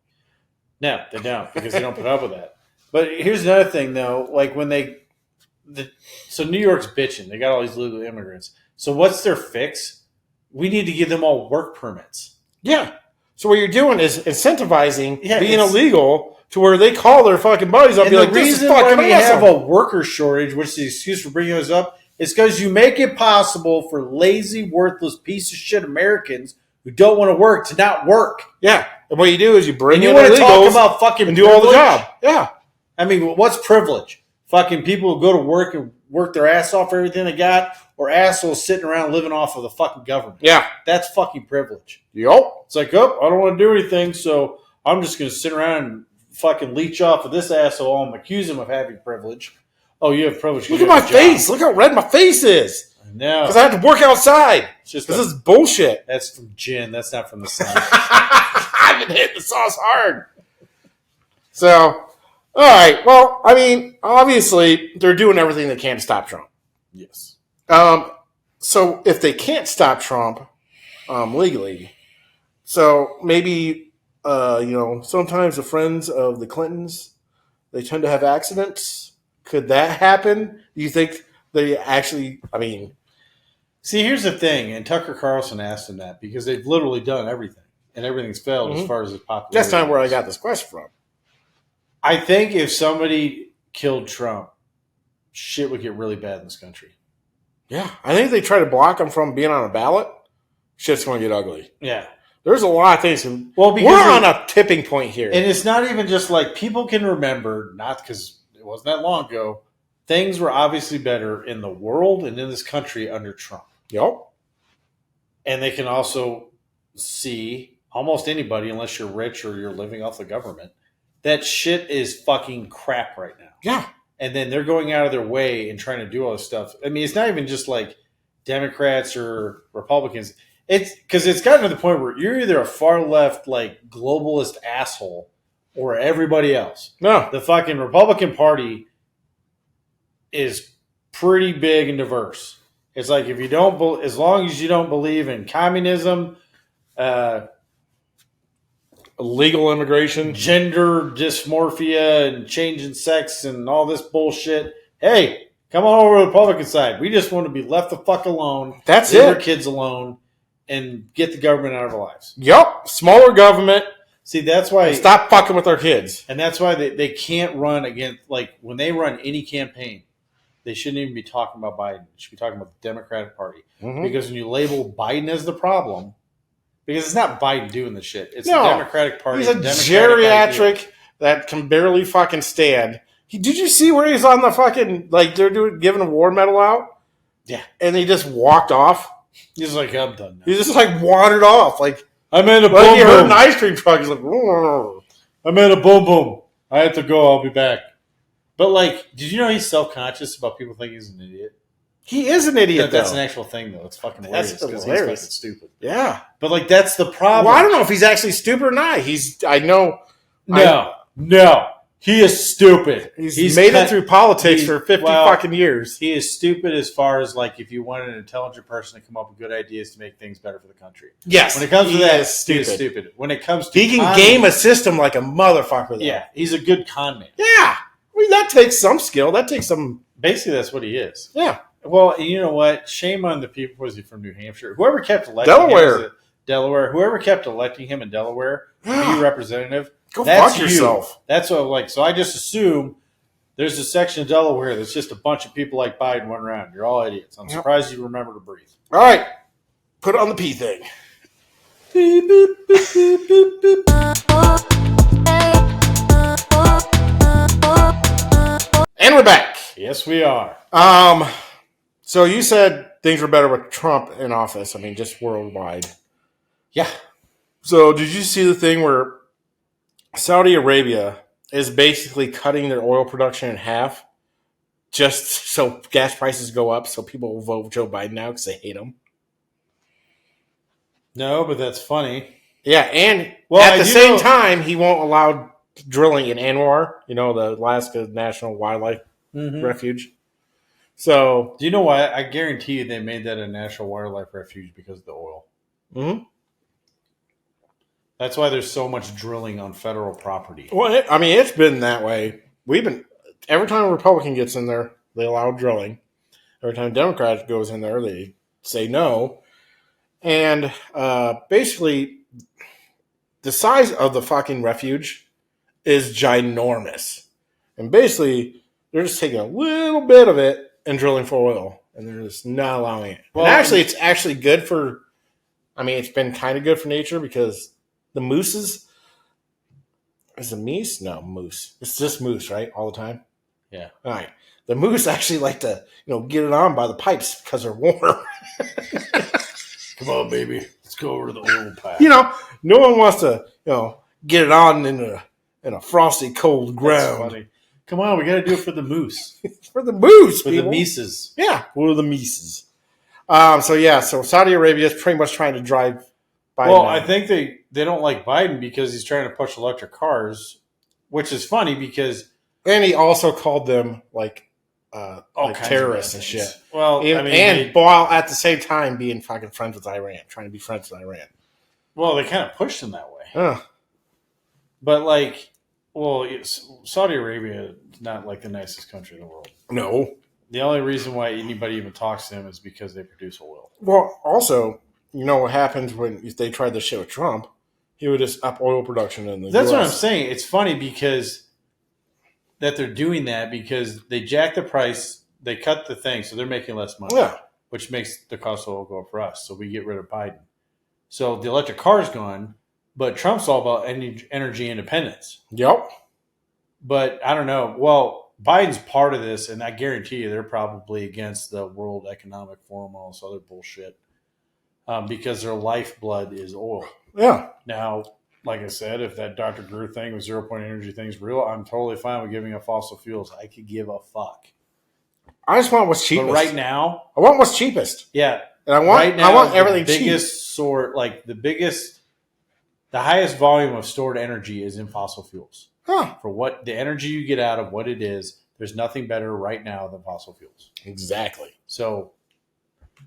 No, they don't, because they don't put up with that. But here's another thing, though. Like when so New York's bitching. They got all these illegal immigrants. So what's their fix? We need to give them all work permits. Yeah. So what you're doing is incentivizing being illegal to where they call their fucking buddies up and be like, this is fucking awesome. The reason why we have a worker shortage, which is the excuse for bringing this up, is because you make it possible for lazy, worthless piece of shit Americans who don't want to work to not work. Yeah. And what you do is you bring in illegals want to talk about fucking and do all the job. Yeah. I mean, what's privilege? Fucking people who go to work and work their ass off for everything they got, or assholes sitting around living off of the fucking government. Yeah. That's fucking privilege. Yep. It's like, I don't want to do anything, so I'm just going to sit around and fucking leech off of this asshole and accuse him of having privilege. Oh, you have privilege. Look at my face. Look how red my face is. No. Because I have to work outside. This is bullshit. That's from gin. That's not from the sun. I've been hitting the sauce hard. So, all right. Well, I mean, obviously, they're doing everything they can to stop Trump. Yes. So if they can't stop Trump legally, so maybe, sometimes the friends of the Clintons, they tend to have accidents. Could that happen? Do you think they actually, See, here's the thing, and Tucker Carlson asked him that because they've literally done everything, and everything's failed as far as his popularity. That's not where I got this question from. I think if somebody killed Trump, shit would get really bad in this country. Yeah, I think if they try to block him from being on a ballot, shit's going to get ugly. Yeah. There's a lot of things. Well, we're on a tipping point here. And it's not even just like people can remember, not because it wasn't that long ago, things were obviously better in the world and in this country under Trump. Yep. And they can also see almost anybody, unless you're rich or you're living off the government, that shit is fucking crap right now. Yeah. and then they're going out of their way and trying to do all this stuff. I mean, it's not even just like Democrats or Republicans. It's because it's gotten to the point where you're either a far left, like globalist asshole, or everybody else. No. The fucking Republican Party is pretty big and diverse. It's like if you don't, as long as you don't believe in communism, Illegal immigration, gender dysmorphia, and changing sex, and all this bullshit. Hey, come on over to the Republican side. We just want to be left the fuck alone. That's leave it. our kids alone, and get the government out of our lives. Yep. Smaller government. See, that's why. Stop fucking with our kids. And that's why they can't run against, like, when they run any campaign, they shouldn't even be talking about Biden. They should be talking about the Democratic Party. Mm-hmm. Because when you label Biden as the problem, because it's not Biden doing the shit. It's No, the Democratic Party. He's a Democratic geriatric idea. that can barely fucking stand. Did you see where he's on the fucking, like, they're giving a war medal out? Yeah. And he just walked off? He's like, I'm done now. He just, like, wandered off. Like, I made a like boom he heard boom. an ice cream truck. He's like, "Roar." I made a boom boom. I have to go. I'll be back. But, like, did you know he's self-conscious about people thinking he's an idiot? He is an idiot, That's though. an actual thing, though. It's fucking That's hilarious because he's hilarious. fucking stupid. Yeah. But, like, that's the problem. Well, I don't know if he's actually stupid or not. I know. No. He is stupid. He's made it through politics for 50 fucking years. He is stupid as far as, like, if you want an intelligent person to come up with good ideas to make things better for the country. Yes. When it comes to he that, is he is stupid. When it comes to He can con- game a system like a motherfucker, though. Yeah, he's a good con man. Yeah. I mean, that takes some skill. That takes some... Basically, that's what he is. Yeah. Well, you know what? Shame on the people. Was he from New Hampshire? Whoever kept electing Delaware. him Delaware. Whoever kept electing him in Delaware to be representative. Go that's fuck yourself. That's what like. So I just assume there's a section of Delaware that's just a bunch of people like Biden running around. You're all idiots. I'm surprised you remember to breathe. All right. Put it on the P thing. And we're back. Yes, we are. So you said things were better with Trump in office. I mean, just worldwide. Yeah. So did you see the thing where Saudi Arabia is basically cutting their oil production in half just so gas prices go up so people will vote Joe Biden now because they hate him? No, but that's funny. Yeah, and Well, at the same time, he won't allow drilling in Anwar, the Alaska National Wildlife Refuge. So, do you know why? I guarantee you they made that a national wildlife refuge because of the oil. Mm-hmm. That's why there's so much drilling on federal property. Well, it's been that way. Every time a Republican gets in there, they allow drilling. Every time a Democrat goes in there, they say no. And basically, the size of the fucking refuge is ginormous. And basically, they're just taking a little bit of it and drilling for oil. And they're just not allowing it. Well, and actually, it's actually good for... it's been kind of good for nature because the mooses... Is it meese? No, moose. It's just moose, right? All the time? Yeah. All right. The moose actually like to, get it on by the pipes because they're warm. Come on, baby. Let's go over to the oil pipe. No one wants to, get it on in a frosty, cold ground. That's funny. Come on, we got to do it for the moose. It's for the moose, For people. the mises. Yeah, for the mises. So Saudi Arabia is pretty much trying to drive Biden Well, out. I think they don't like Biden because he's trying to push electric cars, which is funny because... And he also called them, all kinds terrorists of and things. shit. Well, While at the same time being fucking friends with Iran, trying to be friends with Iran. Well, they kind of pushed him that way. Ugh. But, Saudi Arabia is not, the nicest country in the world. No. The only reason why anybody even talks to them is because they produce oil. Well, also, what happens if they tried this shit with Trump? He would just up oil production in the That's US. what I'm saying. It's funny because that they're doing that because they jack the price, they cut the thing, so they're making less money. Yeah. Which makes the cost of oil go up for us. So we get rid of Biden. So the electric car is gone, but Trump's all about energy independence. Yep. But I don't know. Well, Biden's part of this, and I guarantee you they're probably against the World Economic Forum and all this other bullshit because their lifeblood is oil. Yeah. Now, like I said, if that Dr. Greer thing with 0 point energy thing is real, I'm totally fine with giving up fossil fuels. I could give a fuck. I just want what's cheapest. But right now, I want what's cheapest. Yeah. And I want everything cheap. The highest volume of stored energy is in fossil fuels. Huh. For what the energy you get out of what it is, there's nothing better right now than fossil fuels. Exactly. So,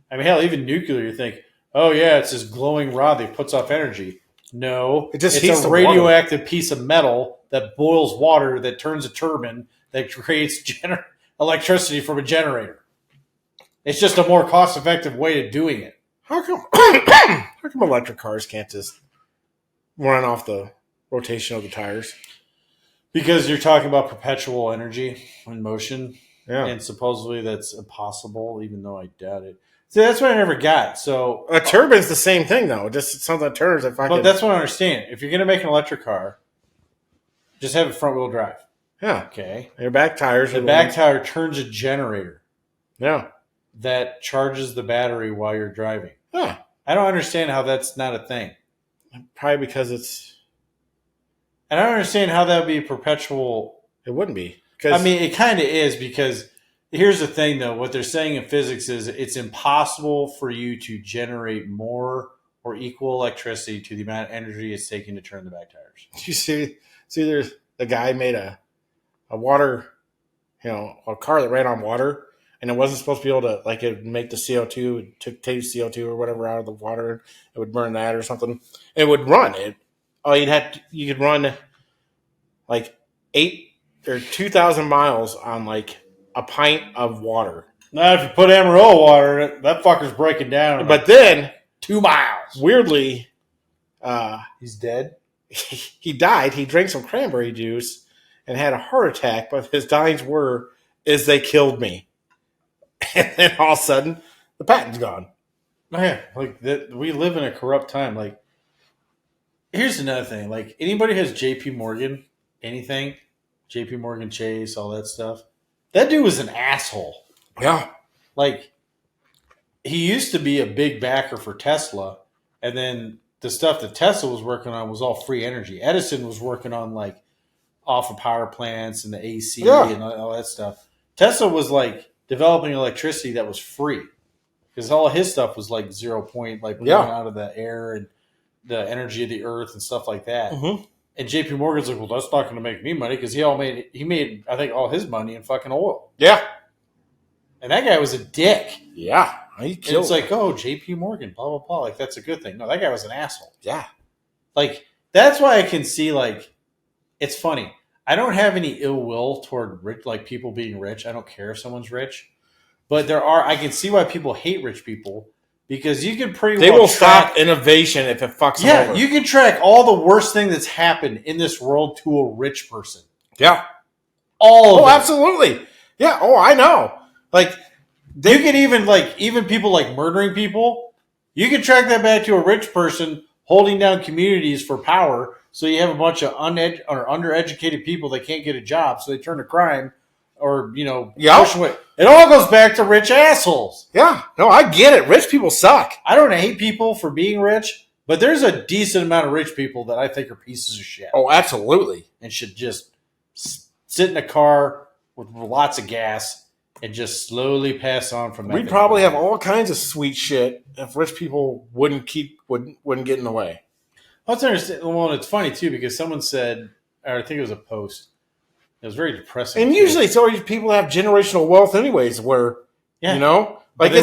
I mean, hell, even nuclear, you think, oh yeah, it's this glowing rod that puts off energy. No, it's a radioactive piece of metal that boils water that turns a turbine that creates electricity from a generator. It's just a more cost-effective way of doing it. How come electric cars can't just run off the rotation of the tires? Because you're talking about perpetual energy in motion. Yeah. And supposedly that's impossible, even though I doubt it. See, that's what I never got. So a turbine's the same thing, though. Just something that turns. But that's what I understand. If you're going to make an electric car, just have it front-wheel drive. Yeah. Okay. Your back tires. The back tire turns a generator. Yeah. That charges the battery while you're driving. Yeah. I don't understand how that's not a thing. Probably because it's... I don't understand how that would be perpetual. It wouldn't be. I mean, it kind of is because here's the thing, though. What they're saying in physics is it's impossible for you to generate more or equal electricity to the amount of energy it's taking to turn the back tires. You see there's the guy made a water, a car that ran on water, and it wasn't supposed to be able to, like, it would make the CO2, it take CO2 or whatever out of the water, it would burn that or something. It would run. You could run like 2,000 miles on like a pint of water. Now, if you put Amarillo water in it, that fucker's breaking down. But then 2 miles. Weirdly, he's dead. He died. He drank some cranberry juice and had a heart attack. But his dyings is they killed me. And then all of a sudden, the patent's gone. Man, we live in a corrupt time. Like, here's another thing. Like, anybody has J.P. Morgan, anything, J.P. Morgan Chase, all that stuff. That dude was an asshole. Yeah. Like, he used to be a big backer for Tesla, and then the stuff that Tesla was working on was all free energy. Edison was working on, like, off of power plants and the AC and all that stuff. Tesla was, like, developing electricity that was free because all of his stuff was, like, 0 point, like, coming out of the air and the energy of the earth and stuff like that. Mm-hmm. And JP Morgan's like, well, that's not going to make me money because he made, I think, all his money in fucking oil. Yeah. And that guy was a dick. Yeah. It's like, oh, JP Morgan, blah, blah, blah. Like, that's a good thing. No, that guy was an asshole. Yeah. Like, that's why I can see, like, it's funny. I don't have any ill will toward rich, like, people being rich. I don't care if someone's rich. But I can see why people hate rich people. Because you can pretty well They will stop innovation if it fucks them over. You can track all the worst thing that's happened in this world to a rich person. Yeah. All of it. Absolutely. Yeah. Oh, I know. Like, you can even people like murdering people, you can track that back to a rich person holding down communities for power. So you have a bunch of undereducated people that can't get a job, so they turn to crime or, push away. It all goes back to rich assholes. Yeah. No, I get it. Rich people suck. I don't hate people for being rich, but there's a decent amount of rich people that I think are pieces of shit. Oh, absolutely. And should just sit in a car with lots of gas and just slowly pass on from that. We'd probably have all kinds of sweet shit if rich people wouldn't get in the way. Well, it's funny, too, because someone said, or I think it was a post, it was very depressing. And usually it's always people have generational wealth anyways where, it's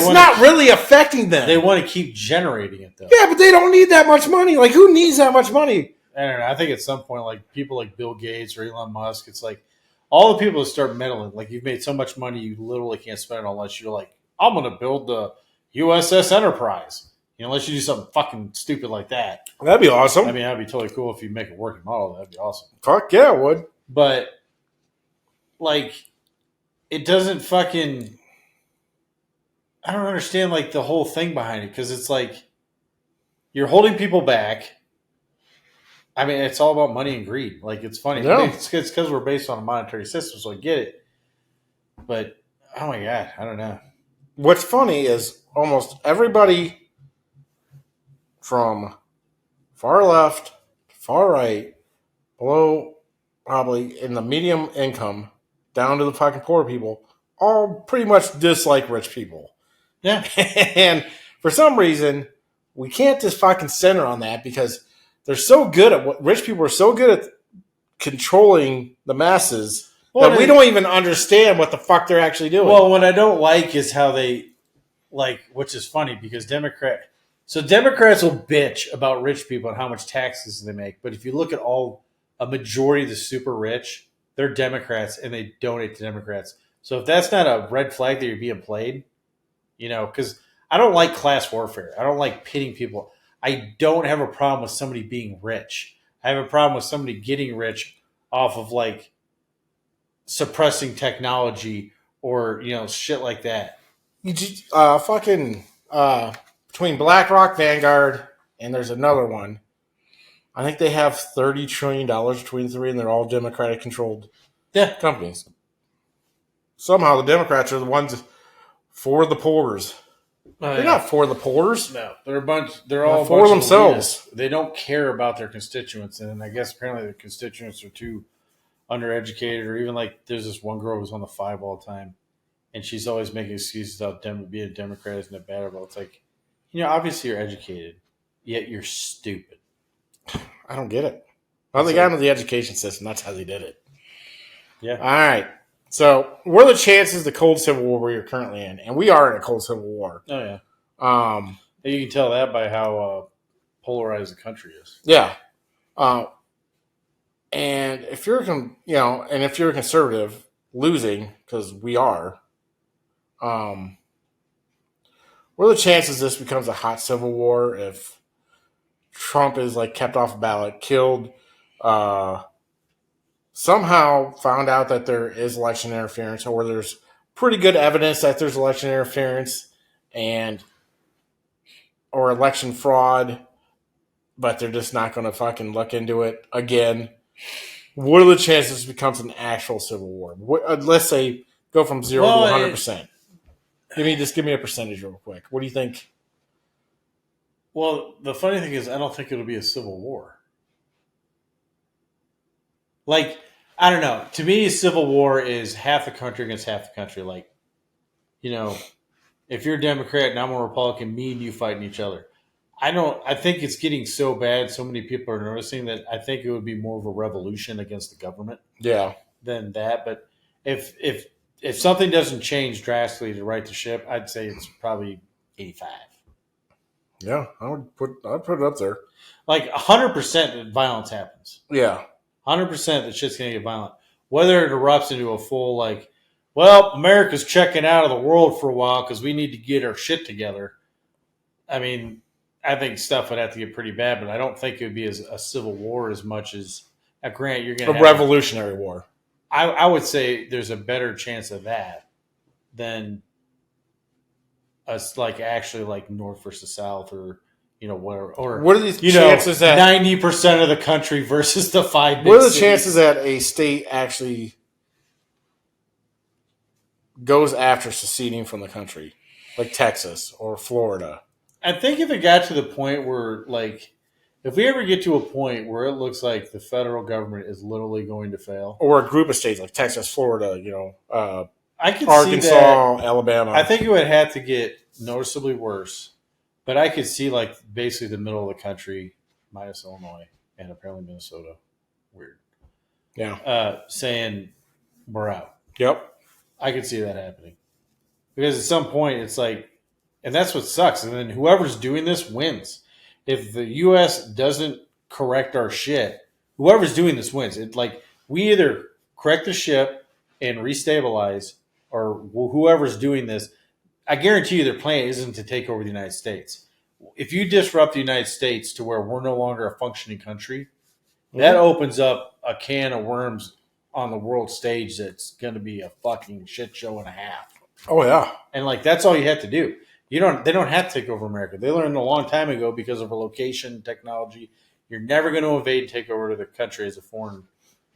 not really affecting them. They want to keep generating it, though. Yeah, but they don't need that much money. Like, who needs that much money? I don't know. I think at some point, like, people like Bill Gates or Elon Musk, it's like, all the people that start meddling, like, you've made so much money, you literally can't spend it unless you're like, I'm going to build the USS Enterprise. Unless you do something fucking stupid like that. That'd be awesome. I mean, that'd be totally cool if you make a working model. That'd be awesome. Fuck yeah, it would. But, like, it doesn't fucking... I don't understand, like, the whole thing behind it. Because it's like, you're holding people back. I mean, it's all about money and greed. Like, it's funny. Yeah. It's because we're based on a monetary system, so I get it. But, oh my God, I don't know. What's funny is almost everybody from far left, far right, below probably in the medium income, down to the fucking poor people, all pretty much dislike rich people. Yeah. And for some reason, we can't just fucking center on that because they're so good at what rich people are so good at controlling the masses that we don't even understand what the fuck they're actually doing. Well, what I don't like is how they which is funny because Democrats will bitch about rich people and how much taxes they make. But if you look at a majority of the super rich, they're Democrats and they donate to Democrats. So if that's not a red flag that you're being played, because I don't like class warfare. I don't like pitting people. I don't have a problem with somebody being rich. I have a problem with somebody getting rich off of suppressing technology or, shit like that. Between BlackRock, Vanguard, and there's another one. I think they have $30 trillion between the three, and they're all Democratic-controlled companies. Somehow the Democrats are the ones for the poors. They're not for the poors. No, they're all for themselves. They don't care about their constituents, and I guess apparently their constituents are too undereducated, or even there's this one girl who's on the 5 all the time, and she's always making excuses about being a Democrat isn't that bad. But it's obviously you're educated, yet you're stupid. I don't get it. Well, they got into the education system. That's how they did it. Yeah. All right. So, what are the chances the cold civil war we are currently in? And we are in a cold civil war. Oh, yeah. You can tell that by how polarized the country is. Yeah. And if you're, if you're a conservative, losing, because we are, what are the chances this becomes a hot civil war if Trump is kept off the ballot, killed, somehow found out that there is election interference, or there's pretty good evidence that there's election interference or election fraud, but they're just not going to fucking look into it again? What are the chances it becomes an actual civil war? Let's say go from 0 to 100%. Give me a percentage real quick. What do you think? Well, the funny thing is, I don't think it'll be a civil war. I don't know. To me, a civil war is half the country against half the country. If you're a Democrat and I'm a Republican, me and you fighting each other. I think it's getting so bad, so many people are noticing that I think it would be more of a revolution against the government. Yeah. Than that. But if something doesn't change drastically to right the ship, I'd say it's probably 85. Yeah, I'd put it up there. 100% that violence happens. Yeah. 100% that shit's going to get violent. Whether it erupts into a full, America's checking out of the world for a while because we need to get our shit together. I mean, I think stuff would have to get pretty bad, but I don't think it would be a civil war as much as, Grant, you're going to have a revolutionary war. I would say there's a better chance of that than us actually North versus South or whatever. Or what are these chances that 90% of the country versus the 5 big What are the cities? chances that a state actually goes after seceding from the country, like Texas or Florida? I think if it got to the point where if we ever get to a point where it looks like the federal government is literally going to fail, or a group of states like Texas, Florida, I could Arkansas, see that, Alabama. I think it would have to get noticeably worse, but I could see basically the middle of the country, minus Illinois and apparently Minnesota, weird. Yeah, saying we're out. Yep, I could see that happening because at some point it's and that's what sucks. And then whoever's doing this wins. If the U.S. doesn't correct our shit, whoever's doing this wins. We either correct the ship and restabilize, or whoever's doing this. I guarantee you their plan isn't to take over the United States. If you disrupt the United States to where we're no longer a functioning country, that opens up a can of worms on the world stage that's going to be a fucking shit show and a half. Oh, yeah. And that's all you have to do. They don't have to take over America. They learned a long time ago because of our location technology. You're never going to invade and take over the country as a foreign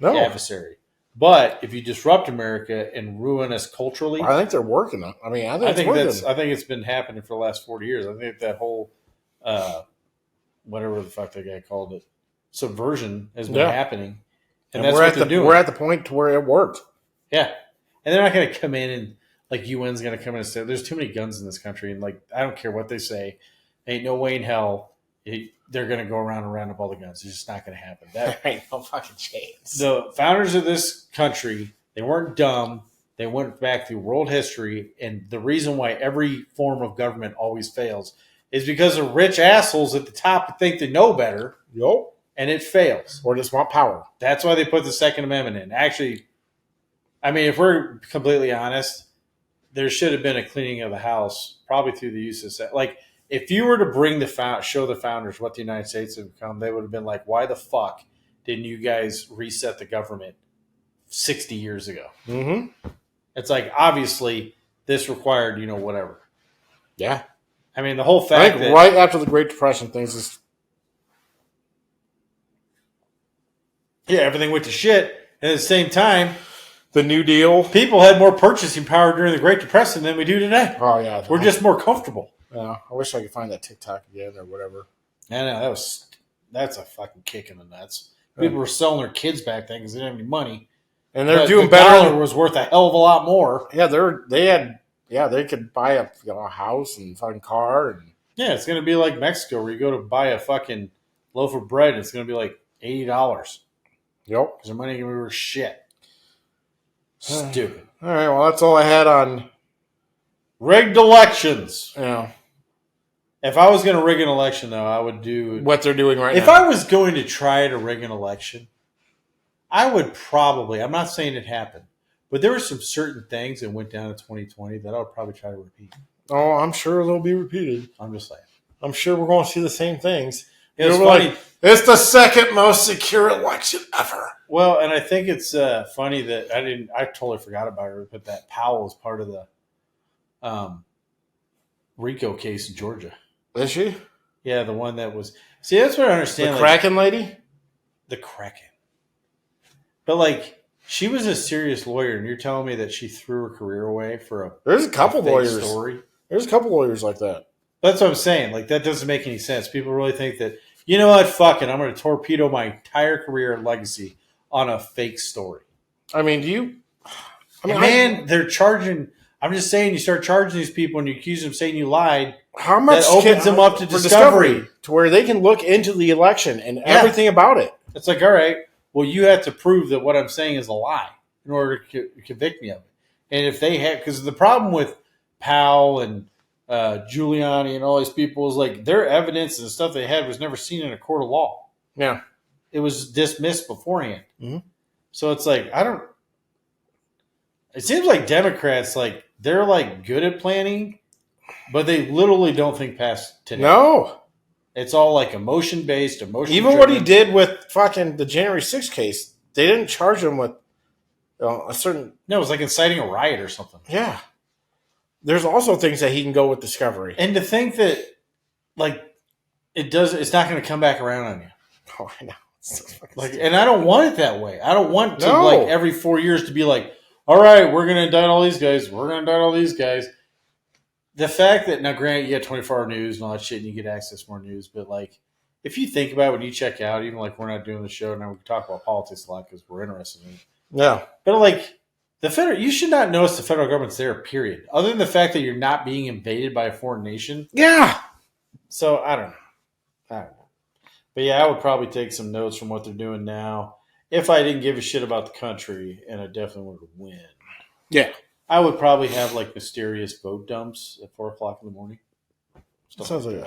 adversary. But if you disrupt America and ruin us culturally, I think they're working on. I think it's been happening for the last 40 years. I think that whole whatever the fuck that guy called it, subversion has been happening. And that's what they're doing. We're at the point to where it worked. Yeah. And they're not going to come in and, like, UN's going to come in and say, there's too many guns in this country. And, like, I don't care what they say. Ain't no way in hell they're going to go around and round up all the guns. It's just not going to happen. That ain't no fucking chance. The founders of this country, they weren't dumb. They went back through world history. And the reason why every form of government always fails is because of rich assholes at the top that think they know better. Yup. And it fails. Or just want power. That's why they put the Second Amendment in. Actually, I mean, if we're completely honest, there should have been a cleaning of the house, probably through the use of, like, if you were to bring show the founders what the United States had become, they would have been like, why the fuck didn't you guys reset the government 60 years ago? Mm-hmm. It's like, obviously, this required, whatever. Yeah. I mean, the whole fact that right after the Great Depression, things is... Yeah, everything went to shit. And at the same time, the New Deal. People had more purchasing power during the Great Depression than we do today. Oh, yeah. We're just more comfortable. Yeah, I wish I could find that TikTok again or whatever. I know, that's a fucking kick in the nuts. People were selling their kids back then because they didn't have any money. And they're doing better. The dollar was worth a hell of a lot more. Yeah, they could buy a house and fucking car. And yeah, it's going to be like Mexico where you go to buy a fucking loaf of bread and it's going to be like $80. Yep. Because their money ain't going to be worth shit. Stupid. All right, well, that's all I had on rigged elections. Yeah. If I was going to rig an election, though, I would do what they're doing right now. If I was going to try to rig an election, I would probably, I'm not saying it happened, but there were some certain things that went down in 2020 that I would probably try to repeat. Oh, I'm sure they'll be repeated. I'm just saying. I'm sure we're going to see the same things. It's funny. Like, it's the second most secure election ever. Well, and I think it's funny that I totally forgot about it, but that Powell is part of the RICO case in Georgia. Is she? Yeah, the one that was. See, that's what I understand. The Kraken lady? The Kraken. But, like, she was a serious lawyer, and you're telling me that she threw her career away for a There's a couple lawyers. Story? There's a couple lawyers like that. That's what I'm saying. Like, that doesn't make any sense. People really think that, you know what, fuck it, I'm going to torpedo my entire career and legacy on a fake story. I mean, they're charging. I'm just saying, you start charging these people and you accuse them of saying you lied. How much that opens them up to discovery to where they can look into the election and everything about it. It's like, all right, well, you have to prove that what I'm saying is a lie in order to convict me of it. And if they have, because the problem with Powell and Giuliani and all these people is like their evidence and the stuff they had was never seen in a court of law. Yeah, it was dismissed beforehand. Mm-hmm. So it's like it seems like Democrats, like, they're like good at planning, but they literally don't think past today. No. It's all like emotion-based, Even what he did with fucking the January 6th case, they didn't charge him with a certain... No, it was like inciting a riot or something. Yeah. There's also things that he can go with discovery. And to think that, like, it's not going to come back around on you. Oh, I know. Like, and I don't want it that way. I don't want to, like, every 4 years to be like, all right, we're going to indict all these guys. We're going to indict all these guys. The fact that, now granted, you get 24-hour news and all that shit and you get access to more news, but, like, if you think about it when you check out, even like we're not doing the show now, we can talk about politics a lot because we're interested in it. Yeah. But, like, you should not notice the federal government's there, period. Other than the fact that you're not being invaded by a foreign nation. Yeah. So, I don't know. But, yeah, I would probably take some notes from what they're doing now. If I didn't give a shit about the country, and I definitely wanted to win. Yeah. I would probably have, like, mysterious vote dumps at 4 o'clock in the morning. Sounds like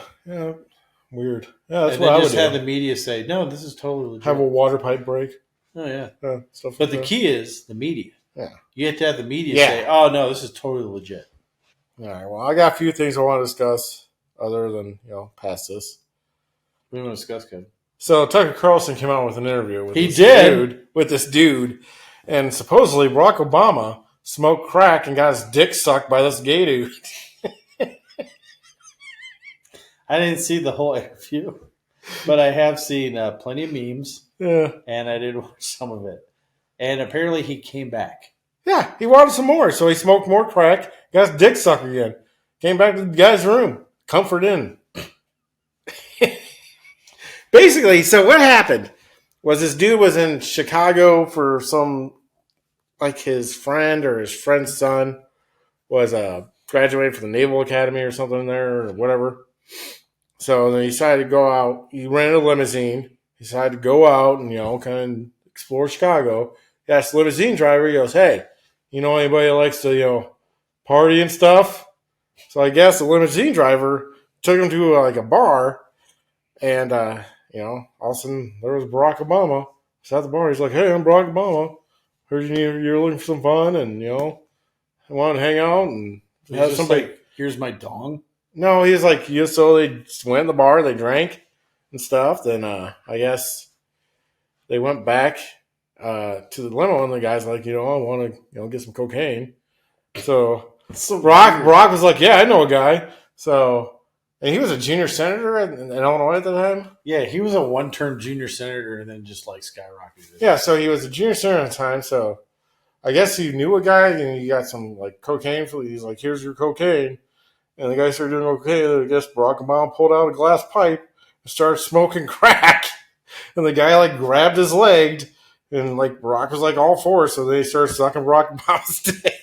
weird. Yeah, that's and what I would just do. have the media say, no, this is totally legit. Have a water pipe break. Oh, yeah. Stuff but like the key is the media. Yeah. You have to have the media say, oh, no, this is totally legit. All right, well, I got a few things I want to discuss other than, past this. What do you want to discuss, Kevin? So Tucker Carlson came out with an interview with this dude, and supposedly Barack Obama smoked crack and got his dick sucked by this gay dude. I didn't see the whole interview, but I have seen plenty of memes, and I did watch some of it. And apparently he came back. Yeah, he wanted some more, so he smoked more crack, got his dick sucked again. Came back to the guy's room, comfort in. Basically, so what happened? was this dude was in Chicago for some, like his friend or his friend's son was graduating from the Naval Academy or something there or whatever. So then he decided to go out. He rented a limousine. He decided to go out and, kind of explore Chicago. He asked the limousine driver, he goes, hey, you know anybody that likes to, party and stuff? So I guess the limousine driver took him to a bar, and all of a sudden there was Barack Obama. He's at the bar. He's like, "Hey, I'm Barack Obama. Heard you're looking for some fun, and I want to hang out and have somebody." Like, here's my dong. No, he's like, so they went in the bar, they drank and stuff. Then I guess they went back to the limo, and the guy's like, I want to get some cocaine. So Brock was like, yeah, I know a guy. So, and he was a junior senator in Illinois at the time. Yeah, he was a one-term junior senator and then just skyrocketed. Yeah, so he was a junior senator at the time. So I guess he knew a guy and he got some cocaine. He's like, here's your cocaine. And the guy started doing cocaine. I guess Barack Obama pulled out a glass pipe and started smoking crack. And the guy grabbed his leg, and Barack was all for it. So they started sucking Barack Obama's dick.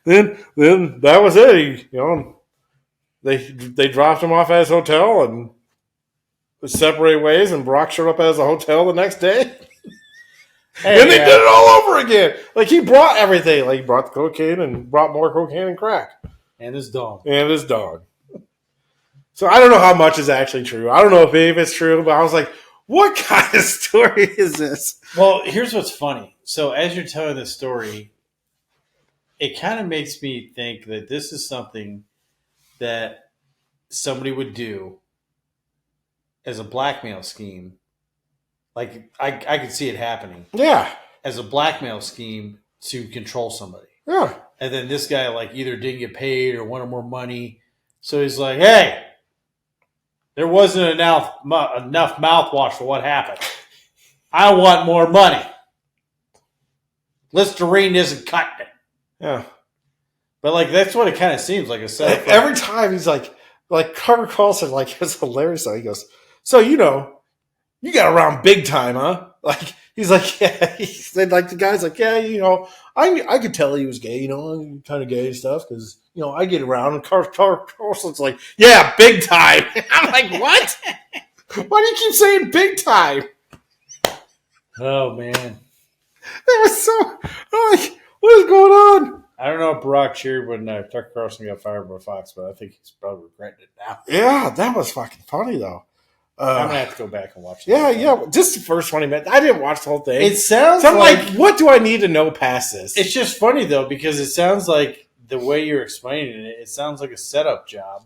Then that was it. They dropped him off at his hotel and separated ways. And Barack showed up at his hotel the next day. Hey, and they did it all over again. He brought everything. He brought the cocaine and brought more cocaine and crack. And his dog. So I don't know how much is actually true. I don't know if any of it's true, but I was like, what kind of story is this? Well, here's what's funny. So as you're telling this story, it kind of makes me think that this is something that somebody would do as a blackmail scheme. I could see it happening. Yeah. As a blackmail scheme to control somebody. Yeah. And then this guy either didn't get paid or wanted more money. So he's like, hey, there wasn't enough mouthwash for what happened. I want more money. Listerine isn't cutting it. Yeah. But that's what it kind of seems like a setup. Every time he's like Carter Carlson, it's hilarious though. He goes, so you got around big time, huh? He's like, yeah. He said, the guy's like, yeah, I could tell he was gay, kind of gay and stuff, because, I get around. And Carter Carlson's like, yeah, big time. I'm like, what? Why do you keep saying big time? Oh, man. That was so, what is going on? I don't know if Barack cheered when Tucker Carlson got fired by Fox, but I think he's probably regretting it now. Yeah, that was fucking funny, though. I'm gonna have to go back and watch it. Yeah. Just the first 20 minutes. I didn't watch the whole thing. It sounds so I'm like, what do I need to know past this? It's just funny though, because it sounds like the way you're explaining it, it sounds like a setup job.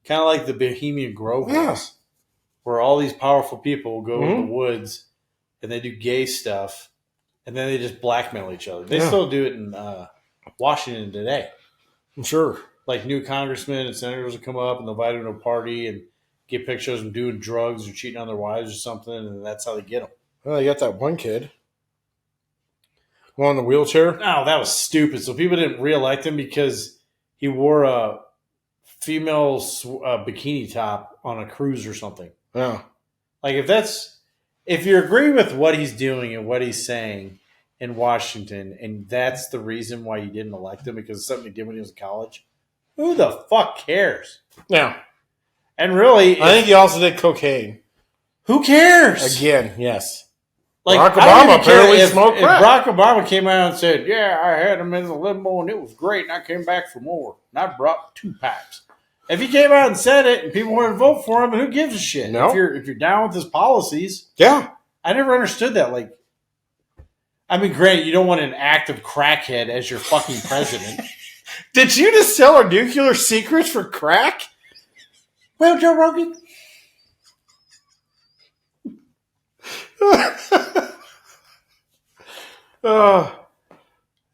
Kind of like the Bohemian Grove was, where all these powerful people go in the woods and they do gay stuff, and then they just blackmail each other. They still do it in Washington today. I'm sure. New congressmen and senators will come up and they'll invite them to a party and get pictures of them doing drugs or cheating on their wives or something, and that's how they get them. Well, you got that one kid. One in the wheelchair. No, that was stupid. So people didn't re-elect him because he wore a female bikini top on a cruise or something. Yeah. If you agree with what he's doing and what he's saying in Washington, and that's the reason why you didn't elect him because of something he did when he was in college, who the fuck cares? Yeah. And really, I think he also did cocaine. Who cares? Again, yes. Barack Obama apparently smoked crack. If Barack Obama came out and said, yeah, I had him in the limo and it was great and I came back for more and I brought 2 packs. If he came out and said it and people wanted to vote for him, who gives a shit? No. If you're down with his policies. Yeah. I never understood that. Granted, you don't want an active crackhead as your fucking president. Did you just sell our nuclear secrets for crack? Well, Joe Rogan.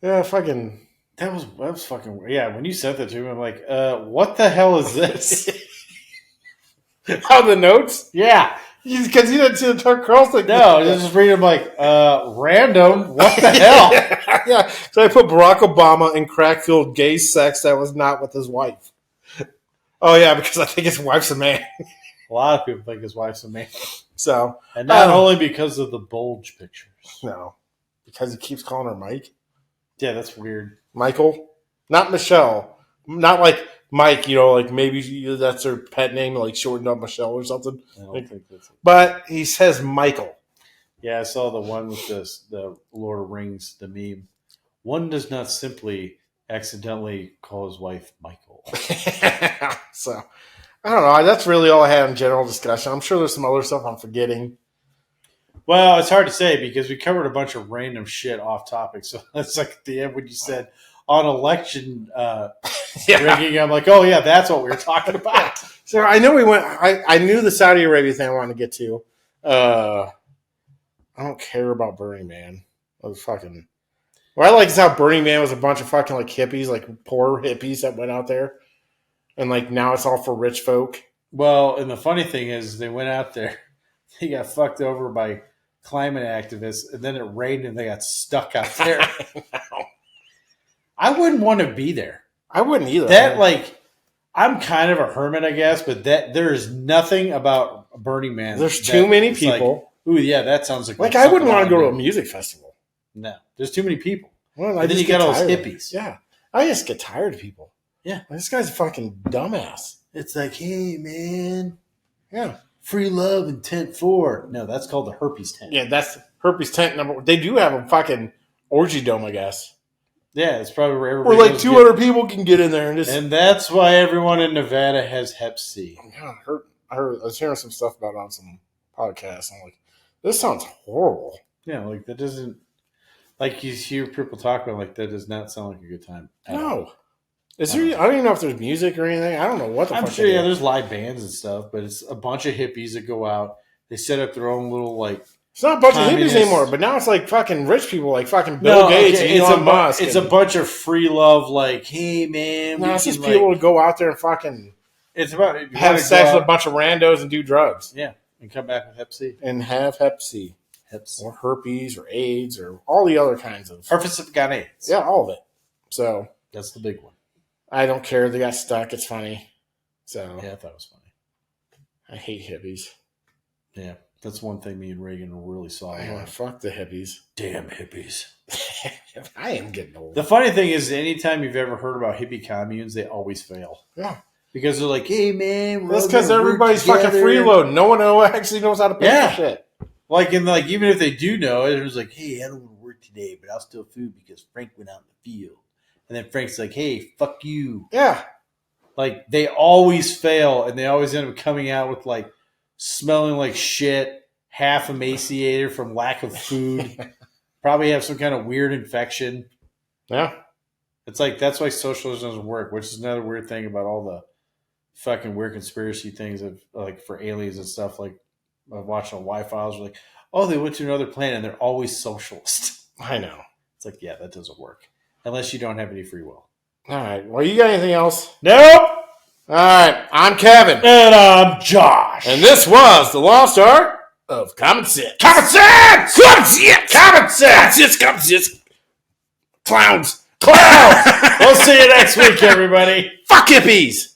Yeah, fucking. That was fucking weird. Yeah, when you said that to me, I'm like, what the hell is this? How the notes? Yeah. Because you didn't see the Tucker Carlson. No, just reading random. What the hell? Yeah. So I put Barack Obama in crack-filled gay sex that was not with his wife. Oh, yeah, because I think his wife's a man. A lot of people think his wife's amazing. So, And not only because of the bulge pictures. No. Because he keeps calling her Mike. Yeah, that's weird. Michael? Not Michelle. Not like Mike, like maybe that's her pet name, like shortened up Michelle or something. I don't think that's it. But he says Michael. Yeah, I saw the one with the Lord of Rings, the meme. One does not simply accidentally call his wife Michael. So, I don't know. That's really all I had in general discussion. I'm sure there's some other stuff I'm forgetting. Well, it's hard to say because we covered a bunch of random shit off topic. So that's like at the end when you said on election rigging, I'm like, oh yeah, that's what we were talking about. So I know I knew the Saudi Arabia thing I wanted to get to. I don't care about Burning Man. What I like is how Burning Man was a bunch of fucking like hippies, like poor hippies that went out there. And like now it's all for rich folk. Well, and the funny thing is they went out there, they got fucked over by climate activists, and then it rained and they got stuck out there. I wouldn't want to be there. I wouldn't either. I'm kind of a hermit, I guess, but there is nothing about Burning Man. There's too many people. Ooh, yeah, that sounds like I wouldn't want to go to a music festival. No, there's too many people. Well, and then you got all those hippies. Yeah, I just get tired of people. Yeah, this guy's a fucking dumbass. It's like, hey man, yeah, free love in tent 4. No, that's called the herpes tent. Yeah, that's herpes tent number. They do have a fucking orgy dome, I guess. Yeah, it's probably where everybody. Where like 200 people can get in there and just. And that's why everyone in Nevada has Hep C. Yeah, I was hearing some stuff about it on some podcasts. I'm like, this sounds horrible. Yeah, like that doesn't. Like you hear people talk about, like that does not sound like a good time. No. Is there? I don't even know if there's music or anything. I don't know what the fuck. I'm sure, yeah, there's live bands and stuff, but it's a bunch of hippies that go out. They set up their own little like. It's not a bunch of hippies anymore, but now it's like fucking rich people, like fucking Bill Gates and Elon Musk. It's a bunch of free love, like, hey man, it's just people to go out there and fucking. It's about have sex with a bunch of randos and do drugs. Yeah, and come back with Hep C and have Hep C, or herpes, or AIDS, or all the other kinds of herpes have got AIDS. Yeah, all of it. So that's the big one. I don't care. They got stuck. It's funny. So yeah, I thought it was funny. I hate hippies. Yeah, that's one thing me and Reagan really saw. Fuck the hippies. Damn hippies. I am getting old. The funny thing is, anytime you've ever heard about hippie communes, they always fail. Yeah. Because they're like, hey, man. That's because everybody's fucking freeloading. No one actually knows how to pay for shit. Even if they do know, it was like, hey, I don't want to work today, but I'll steal food because Frank went out in the field. And then Frank's like, hey, fuck you. Yeah. Like, they always fail, and they always end up coming out with, like, smelling like shit, half emaciated from lack of food. Probably have some kind of weird infection. Yeah. It's like, that's why socialism doesn't work, which is another weird thing about all the fucking weird conspiracy things of, like, for aliens and stuff. Like, watching on Y-Files, like, oh, they went to another planet, and they're always socialist. I know. It's like, yeah, that doesn't work. Unless you don't have any free will. All right. Well, you got anything else? Nope. All right. I'm Kevin. And I'm Josh. And this was The Lost Art of Common Sense. Common Sense! Common Sense! Common Sense! Common Sense! Clowns! We'll see you next week, everybody. Fuck hippies!